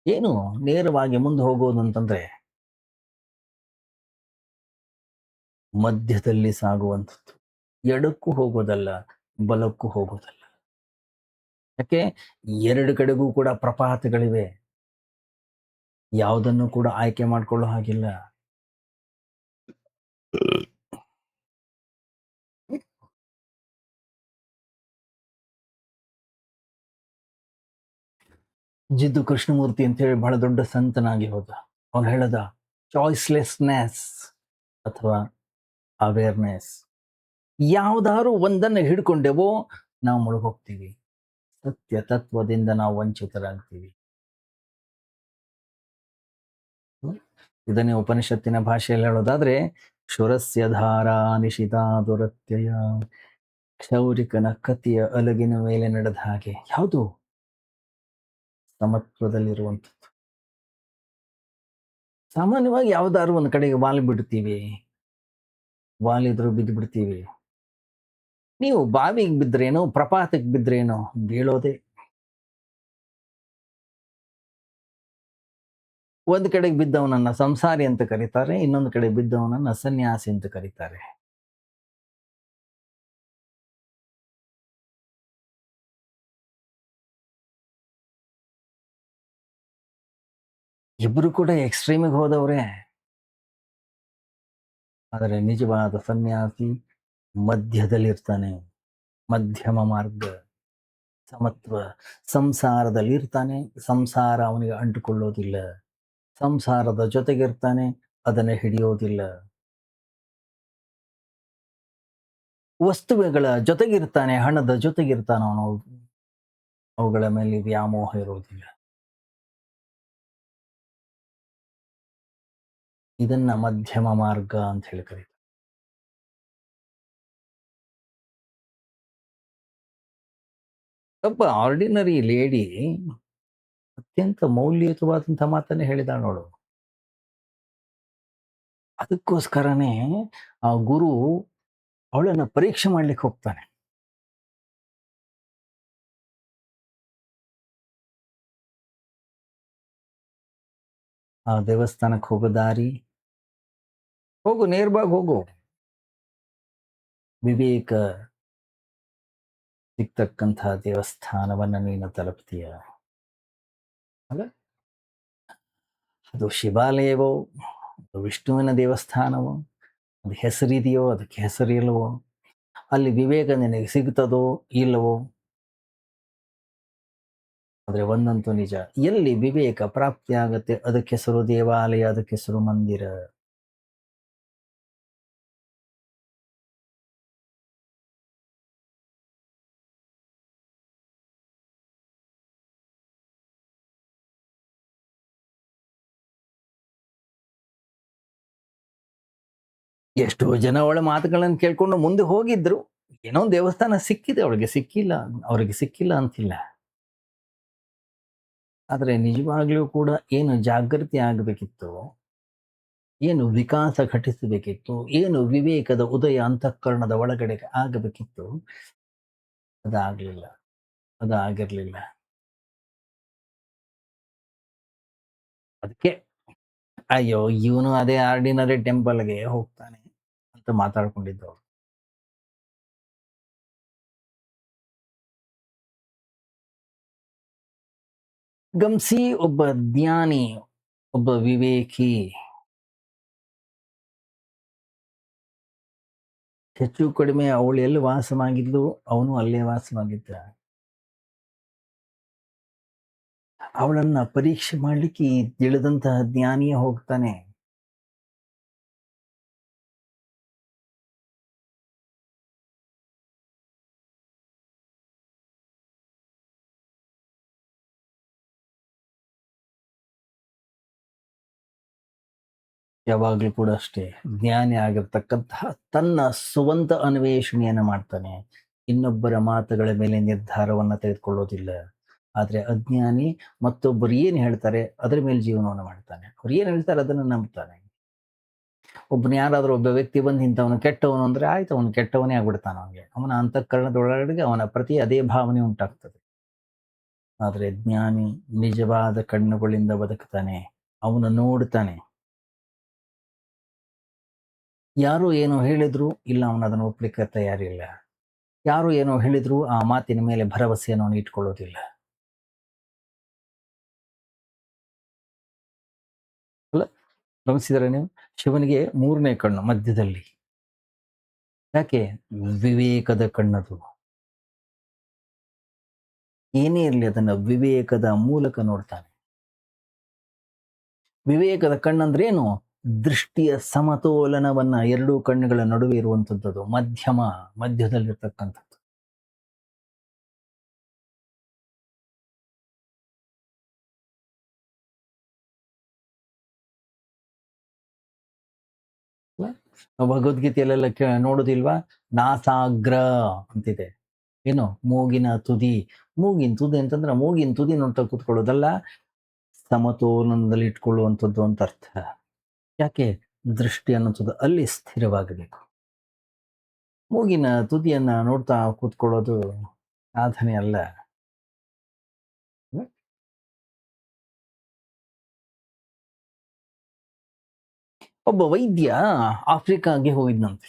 ಏನು ನೇರವಾಗಿ ಮುಂದೆ ಹೋಗೋದು ಅಂತಂದ್ರೆ ಮಧ್ಯದಲ್ಲಿ ಸಾಗುವಂಥದ್ದು. ಎಡಕ್ಕೂ ಹೋಗೋದಲ್ಲ, ಬಲಕ್ಕೂ ಹೋಗೋದಲ್ಲ. ಯಾಕೆ? ಎರಡು ಕಡೆಗೂ ಕೂಡ ಪ್ರಪಾತಗಳಿವೆ. ಯಾವುದನ್ನು ಕೂಡ ಆಯ್ಕೆ ಮಾಡ್ಕೊಳ್ಳೋ ಹಾಗಿಲ್ಲ. ಜಿದ್ದು ಕೃಷ್ಣಮೂರ್ತಿ ಅಂತ ಹೇಳಿ ಬಹಳ ದೊಡ್ಡ ಸಂತನಾಗಿ ಹೋದ. ಅವನು ಹೇಳದ ಚಾಯ್ಸ್ಲೆಸ್ನೆಸ್ ಅಥವಾ ಅವೇರ್ನೆಸ್. ಯಾವ್ದಾದ್ರು ಒಂದನ್ನು ಹಿಡ್ಕೊಂಡೆವೋ ನಾವು ಮುಳುಗೋಗ್ತೀವಿ. ಸತ್ಯ ತತ್ವದಿಂದ ನಾವು ವಂಚಿತರಾಗ್ತೀವಿ. ಹ್ಮ್. ಇದನ್ನೇ ಉಪನಿಷತ್ತಿನ ಭಾಷೆಯಲ್ಲಿ ಹೇಳೋದಾದ್ರೆ ಕ್ಷುರಸ್ಯ ಧಾರಾ ನಿಶಿತಾ ದುರತ್ಯಯ. ಕ್ಷೌರಿಕನ ಕತ್ತಿಯ ಅಲಗಿನ ಮೇಲೆ ನಡೆದ ಹಾಗೆ. ಯಾವುದು ಸಮತ್ವದಲ್ಲಿರುವಂಥದ್ದು. ಸಾಮಾನ್ಯವಾಗಿ ಯಾವ್ದಾದ್ರು ಒಂದು ಕಡೆಗೆ ವಾಲಿ ಬಿಡ್ತೀವಿ, ವಾಲಿದ್ರು ಬಿದ್ದು ಬಿಡ್ತೀವಿ. ನೀವು ಬಾವಿಗೆ ಬಿದ್ರೇನೋ ಪ್ರಪಾತಕ್ಕೆ ಬಿದ್ರೇನೋ ಬೀಳೋದೆ. ಒಂದ್ ಕಡೆಗೆ ಬಿದ್ದವನನ್ನ ಸಂಸಾರಿ ಅಂತ ಕರೀತಾರೆ, ಇನ್ನೊಂದು ಕಡೆ ಬಿದ್ದವನನ್ನ ಸನ್ಯಾಸಿ ಅಂತ ಕರೀತಾರೆ. ಇಬ್ರು ಕೂಡ ಎಕ್ಸ್ಟ್ರೀಮಿಗೆ ಹೋದವ್ರೆ. ಆದರೆ ನಿಜವಾದ ಸನ್ಯಾಸಿ ಮಧ್ಯದಲ್ಲಿರ್ತಾನೆ. ಮಧ್ಯಮ ಮಾರ್ಗ, ಸಮತ್ವ. ಸಂಸಾರದಲ್ಲಿರ್ತಾನೆ, ಸಂಸಾರ ಅವನಿಗೆ ಅಂಟುಕೊಳ್ಳೋದಿಲ್ಲ. ಸಂಸಾರದ ಜೊತೆಗಿರ್ತಾನೆ, ಅದನ್ನು ಹಿಡಿಯೋದಿಲ್ಲ. ವಸ್ತುಗಳ ಜೊತೆಗಿರ್ತಾನೆ, ಹಣದ ಜೊತೆಗಿರ್ತಾನೆ, ಅವನು ಅವುಗಳ ಮೇಲೆ ವ್ಯಾಮೋಹ ಇರೋದಿಲ್ಲ. ಇದನ್ನ ಮಧ್ಯಮ ಮಾರ್ಗ ಅಂತ ಹೇಳಿ ಕರೀತಾರೆ. ಒಬ್ಬ ಆರ್ಡಿನರಿ ಲೇಡಿ ಅತ್ಯಂತ ಮೌಲ್ಯಯುತವಾದಂತಹ ಮಾತನ್ನೇ ಹೇಳಿದಾಳ ನೋಡು. ಅದಕ್ಕೋಸ್ಕರನೇ ಆ ಗುರು ಅವಳನ್ನ ಪರೀಕ್ಷೆ ಮಾಡ್ಲಿಕ್ಕೆ ಹೋಗ್ತಾನೆ. ಆ ದೇವಸ್ಥಾನಕ್ಕೆ ಹೋಗೋ ದಾರಿ, ಹೋಗು ನೇರವಾಗಿ ಹೋಗು. ವಿವೇಕ ಸಿಗ್ತಕ್ಕಂತಹ ದೇವಸ್ಥಾನವನ್ನ ನೀನು ತಲುಪ್ತೀಯ. ಅಲ್ಲ, ಅದು ಶಿವಾಲಯವೋ, ಅದು ವಿಷ್ಣುವಿನ ದೇವಸ್ಥಾನವೋ, ಅದು ಹೆಸರಿದೆಯೋ ಅದಕ್ಕೆ ಹೆಸರಿಲ್ಲವೋ, ಅಲ್ಲಿ ವಿವೇಕ ನಿನಗೆ ಸಿಗ್ತದೋ ಇಲ್ಲವೋ, ಆದ್ರೆ ಒಂದಂತೂ ನಿಜ, ಎಲ್ಲಿ ವಿವೇಕ ಪ್ರಾಪ್ತಿ ಆಗತ್ತೆ ಅದಕ್ಕೆ ಹೆಸರು ದೇವಾಲಯ, ಅದಕ್ಕೆ ಹೆಸರು ಮಂದಿರ. ಎಷ್ಟೋ ಜನ ಅವಳ ಮಾತುಗಳನ್ನು ಕೇಳ್ಕೊಂಡು ಮುಂದೆ ಹೋಗಿದ್ರು. ಏನೋ ಒಂದು ದೇವಸ್ಥಾನ ಸಿಕ್ಕಿದೆ, ಅವ್ರಿಗೆ ಸಿಕ್ಕಿಲ್ಲ ಅಂತಿಲ್ಲ. ಆದ್ರೆ ನಿಜವಾಗ್ಲೂ ಕೂಡ ಏನು ಜಾಗೃತಿ ಆಗಬೇಕಿತ್ತು, ಏನು ವಿಕಾಸ ಘಟಿಸಬೇಕಿತ್ತು, ಏನು ವಿವೇಕದ ಉದಯ ಅಂತಃಕರಣದ ಒಳಗಡೆ ಆಗಬೇಕಿತ್ತು, ಅದಾಗ್ಲಿಲ್ಲ, ಅದಾಗಿರ್ಲಿಲ್ಲ. ಅದಕ್ಕೆ ಅಯ್ಯೋ ಇವನು ಅದೇ ಆರ್ಡಿನರಿ ಟೆಂಪಲ್ಗೆ ಹೋಗ್ತಾನೆ ಅಂತ ಮಾತಾಡ್ಕೊಂಡಿದ್ದವ್ರು. ಗಮನಿಸಿ, ಒಬ್ಬ ಜ್ಞಾನಿ, ಒಬ್ಬ ವಿವೇಕಿ ಹೆಚ್ಚು ಕಡಿಮೆ ಅವಳು ಎಲ್ಲಿ ವಾಸವಾಗಿದ್ಲು ಅವನು ಅಲ್ಲೇ ವಾಸವಾಗಿದ್ದ. ಅವಳನ್ನ ಪರೀಕ್ಷೆ ಮಾಡ್ಲಿಕ್ಕೆ ಈ ತಿಳಿದಂತಹ ಜ್ಞಾನಿಯೇ ಹೋಗ್ತಾನೆ. ಯಾವಾಗ್ಲೂ ಕೂಡ ಅಷ್ಟೇ, ಜ್ಞಾನಿ ಆಗಿರ್ತಕ್ಕಂತಹ ತನ್ನ ಸ್ವಂತ ಅನ್ವೇಷಣೆಯನ್ನ ಮಾಡ್ತಾನೆ. ಇನ್ನೊಬ್ಬರ ಮಾತುಗಳ ಮೇಲೆ ನಿರ್ಧಾರವನ್ನ ತೆಗೆದುಕೊಳ್ಳೋದಿಲ್ಲ. ಆದ್ರೆ ಅಜ್ಞಾನಿ ಮತ್ತೊಬ್ಬರು ಏನ್ ಹೇಳ್ತಾರೆ ಅದರ ಮೇಲೆ ಜೀವನವನ್ನು ಮಾಡ್ತಾನೆ. ಅವ್ರು ಏನ್ ಹೇಳ್ತಾರೆ ಅದನ್ನ ನಂಬ್ತಾನೆ. ಒಬ್ಬ ವ್ಯಕ್ತಿ ಬಂದು ಇಂಥವನು ಕೆಟ್ಟವನು ಅಂದ್ರೆ ಆಯ್ತು, ಅವನು ಕೆಟ್ಟವನೇ ಆಗ್ಬಿಡ್ತಾನ. ಅವನ ಅಂತಃಕರಣದೊಳಗಡೆ ಅವನ ಪ್ರತಿ ಅದೇ ಭಾವನೆ ಉಂಟಾಗ್ತದೆ. ಆದ್ರೆ ಜ್ಞಾನಿ ನಿಜವಾದ ಕಣ್ಣುಗಳಿಂದ ಬದುಕ್ತಾನೆ. ಅವನು ನೋಡ್ತಾನೆ. ಯಾರು ಏನೋ ಹೇಳಿದ್ರು ಇಲ್ಲ, ಅವನು ಅದನ್ನು ಒಪ್ಲಿಕ್ಕೆ ತಯಾರಿಲ್ಲ. ಯಾರು ಏನೋ ಹೇಳಿದ್ರು ಆ ಮಾತಿನ ಮೇಲೆ ಭರವಸೆಯನ್ನು ಅವನು ಇಟ್ಕೊಳ್ಳೋದಿಲ್ಲ. ಅಲ್ಲ, ಗಮನಿಸಿದರೆ ನೀವು, ಶಿವನಿಗೆ 3ನೇ ಕಣ್ಣು ಮಧ್ಯದಲ್ಲಿ. ಯಾಕೆ? ವಿವೇಕದ ಕಣ್ಣದು. ಏನೇ ಇರಲಿ ಅದನ್ನ ವಿವೇಕದ ಮೂಲಕ ನೋಡ್ತಾನೆ. ವಿವೇಕದ ಕಣ್ಣಂದ್ರೆ ಏನು? ದೃಷ್ಟಿಯ ಸಮತೋಲನವನ್ನ ಎರಡೂ ಕಣ್ಣುಗಳ ನಡುವೆ ಇರುವಂತದ್ದು, ಮಧ್ಯದಲ್ಲಿರ್ತಕ್ಕಂಥದ್ದು. ಭಗವದ್ಗೀತೆಯಲ್ಲೆಲ್ಲ ನೋಡುದಿಲ್ವಾ? ನಾಸಾಗ್ರ ಅಂತಿದೆ. ಏನು? ಮೂಗಿನ ತುದಿ. ಮೂಗಿನ ತುದಿ ಅಂತಂದ್ರೆ ಮೂಗಿನ ತುದಿ ನೋಡ್ತಾ ಕೂತ್ಕೊಳ್ಳೋದಲ್ಲ, ಸಮತೋಲನದಲ್ಲಿ ಇಟ್ಕೊಳ್ಳುವಂಥದ್ದು ಅಂತ ಅರ್ಥ. ಯಾಕೆ? ದೃಷ್ಟಿ ಅನ್ನುವಂಥದ್ದು ಅಲ್ಲಿ ಸ್ಥಿರವಾಗಬೇಕು. ಮೂಗಿನ ತುದಿಯನ್ನ ನೋಡ್ತಾ ಕೂತ್ಕೊಳ್ಳೋದು ಸಾಧನೆ ಅಲ್ಲ. ಒಬ್ಬ ವೈದ್ಯ ಆಫ್ರಿಕಾಗೆ ಹೋಗಿದ್ನಂತೆ.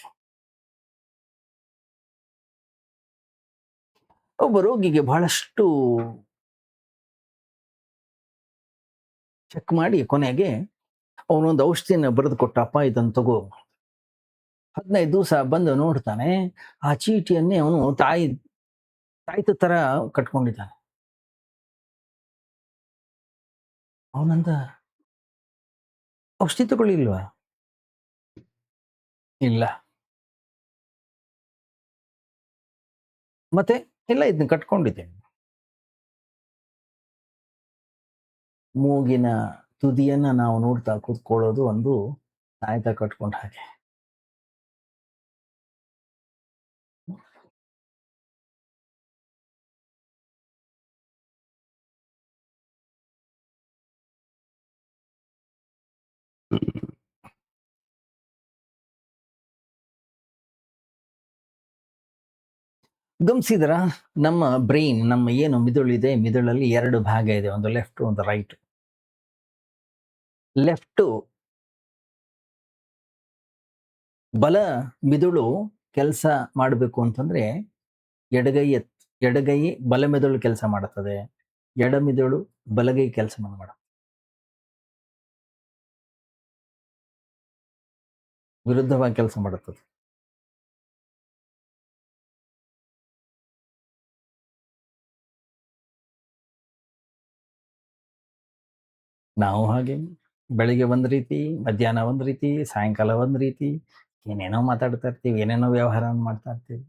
ಒಬ್ಬ ರೋಗಿಗೆ ಬಹಳಷ್ಟು ಚೆಕ್ ಮಾಡಿ ಕೊನೆಗೆ ಅವನೊಂದು ಔಷಧಿನ ಬರೆದು ಕೊಟ್ಟಪ್ಪ, ಇದನ್ನು ತಗೋ. 15 ದಿವಸ ಬಂದು ನೋಡ್ತಾನೆ, ಆ ಚೀಟಿಯನ್ನೇ ಅವನು ತಾಯ್ತ ತರ ಕಟ್ಕೊಂಡಿದ್ದಾನೆ. ಅವನಂದ, ಔಷಧಿ ತಗೊಳ್ಳಿಲ್ವಾ? ಇಲ್ಲ. ಮತ್ತೆ? ಇಲ್ಲ, ಇದನ್ನ ಕಟ್ಕೊಂಡಿದ್ದೇನೆ. ಮೂಗಿನ ತುದಿಯನ್ನ ನಾವು ನೋಡ್ತಾ ಕೂತ್ಕೊಳ್ಳೋದು ಒಂದು ತಾಯ್ತ ಕಟ್ಕೊಂಡ ಹಾಗೆ. ಗಮನಿಸಿದ್ರ? ನಮ್ಮ ಬ್ರೈನ್, ನಮ್ಮ ಏನು ಮಿದುಳಿದೆ, ಮಿದುಳಲ್ಲಿ 2 ಭಾಗ ಇದೆ, ಒಂದು ಲೆಫ್ಟ್, ಒಂದು ರೈಟ್. ಲೆಫ್ಟ್ ಬಲ ಮಿದುಳು ಕೆಲಸ ಮಾಡಬೇಕು ಅಂತಂದ್ರೆ ಎಡಗೈ ಬಲ ಮಿದುಳು ಕೆಲಸ ಮಾಡುತ್ತದೆ, ಎಡ ಮಿದುಳು ಬಲಗೈ ಕೆಲಸ ಮಾಡುತ್ತೆ. ವಿರುದ್ಧವಾಗಿ ಕೆಲಸ ಮಾಡುತ್ತದೆ. ನಾವು ಹಾಗೆ ಬೆಳಿಗ್ಗೆ ಒಂದ್ ರೀತಿ, ಮಧ್ಯಾಹ್ನ ಒಂದ್ ರೀತಿ, ಸಾಯಂಕಾಲ ಒಂದ್ ರೀತಿ, ಏನೇನೋ ಮಾತಾಡ್ತಾ ಇರ್ತೀವಿ, ಏನೇನೋ ವ್ಯವಹಾರ ಮಾಡ್ತಾ ಇರ್ತೀವಿ.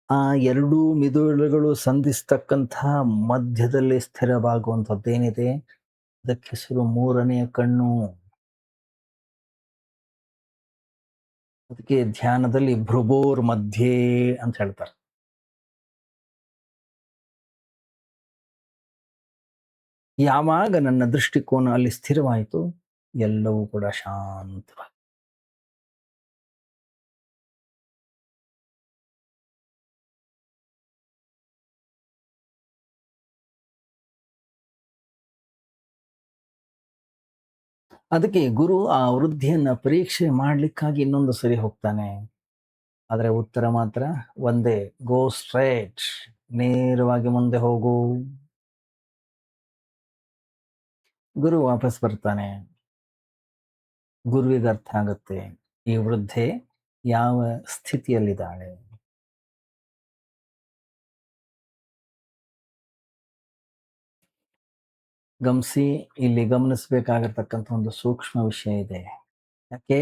ಆ ಎರಡೂ ಮಿದುಳುಗಳು ಸಂಧಿಸ್ತಕ್ಕಂತಹ ಮಧ್ಯದಲ್ಲಿ ಸ್ಥಿರವಾಗುವಂಥದ್ದೇನಿದೆ, ಅದಕ್ಕೆ ಹೆಸರು ಮೂರನೆಯ ಕಣ್ಣು. ಅದಕ್ಕೆ ಧ್ಯಾನದಲ್ಲಿ ಭೃಗೋರ್ ಮಧ್ಯೆ ಅಂತ ಹೇಳ್ತಾರೆ. ಯಾವಾಗ ನನ್ನ ದೃಷ್ಟಿಕೋನ ಅಲ್ಲಿ ಸ್ಥಿರವಾಯಿತು, ಎಲ್ಲವೂ ಕೂಡ ಶಾಂತವಾಗಿ. ಅದಕ್ಕೆ ಗುರು ಆ ವೃದ್ಧಿಯನ್ನ ಪರೀಕ್ಷೆ ಮಾಡ್ಲಿಕ್ಕಾಗಿ ಇನ್ನೊಂದು ಸರಿ ಹೋಗ್ತಾನೆ. ಆದ್ರೆ ಉತ್ತರ ಮಾತ್ರ ಒಂದೇ, ಗೋ ಸ್ಟ್ರೇಟ್, ನೇರವಾಗಿ ಮುಂದೆ ಹೋಗು. ಗುರು ವಾಪಸ್ ಬರ್ತಾನೆ. ಗುರುವಿಗೆ ಅರ್ಥ ಆಗುತ್ತೆ ಈ ವೃದ್ಧೆ ಯಾವ ಸ್ಥಿತಿಯಲ್ಲಿದ್ದಾಳೆ. ಗಮನಿಸಿ, ಇಲ್ಲಿ ಗಮನಿಸಬೇಕಾಗಿರ್ತಕ್ಕಂಥ ಒಂದು ಸೂಕ್ಷ್ಮ ವಿಷಯ ಇದೆ. ಯಾಕೆ?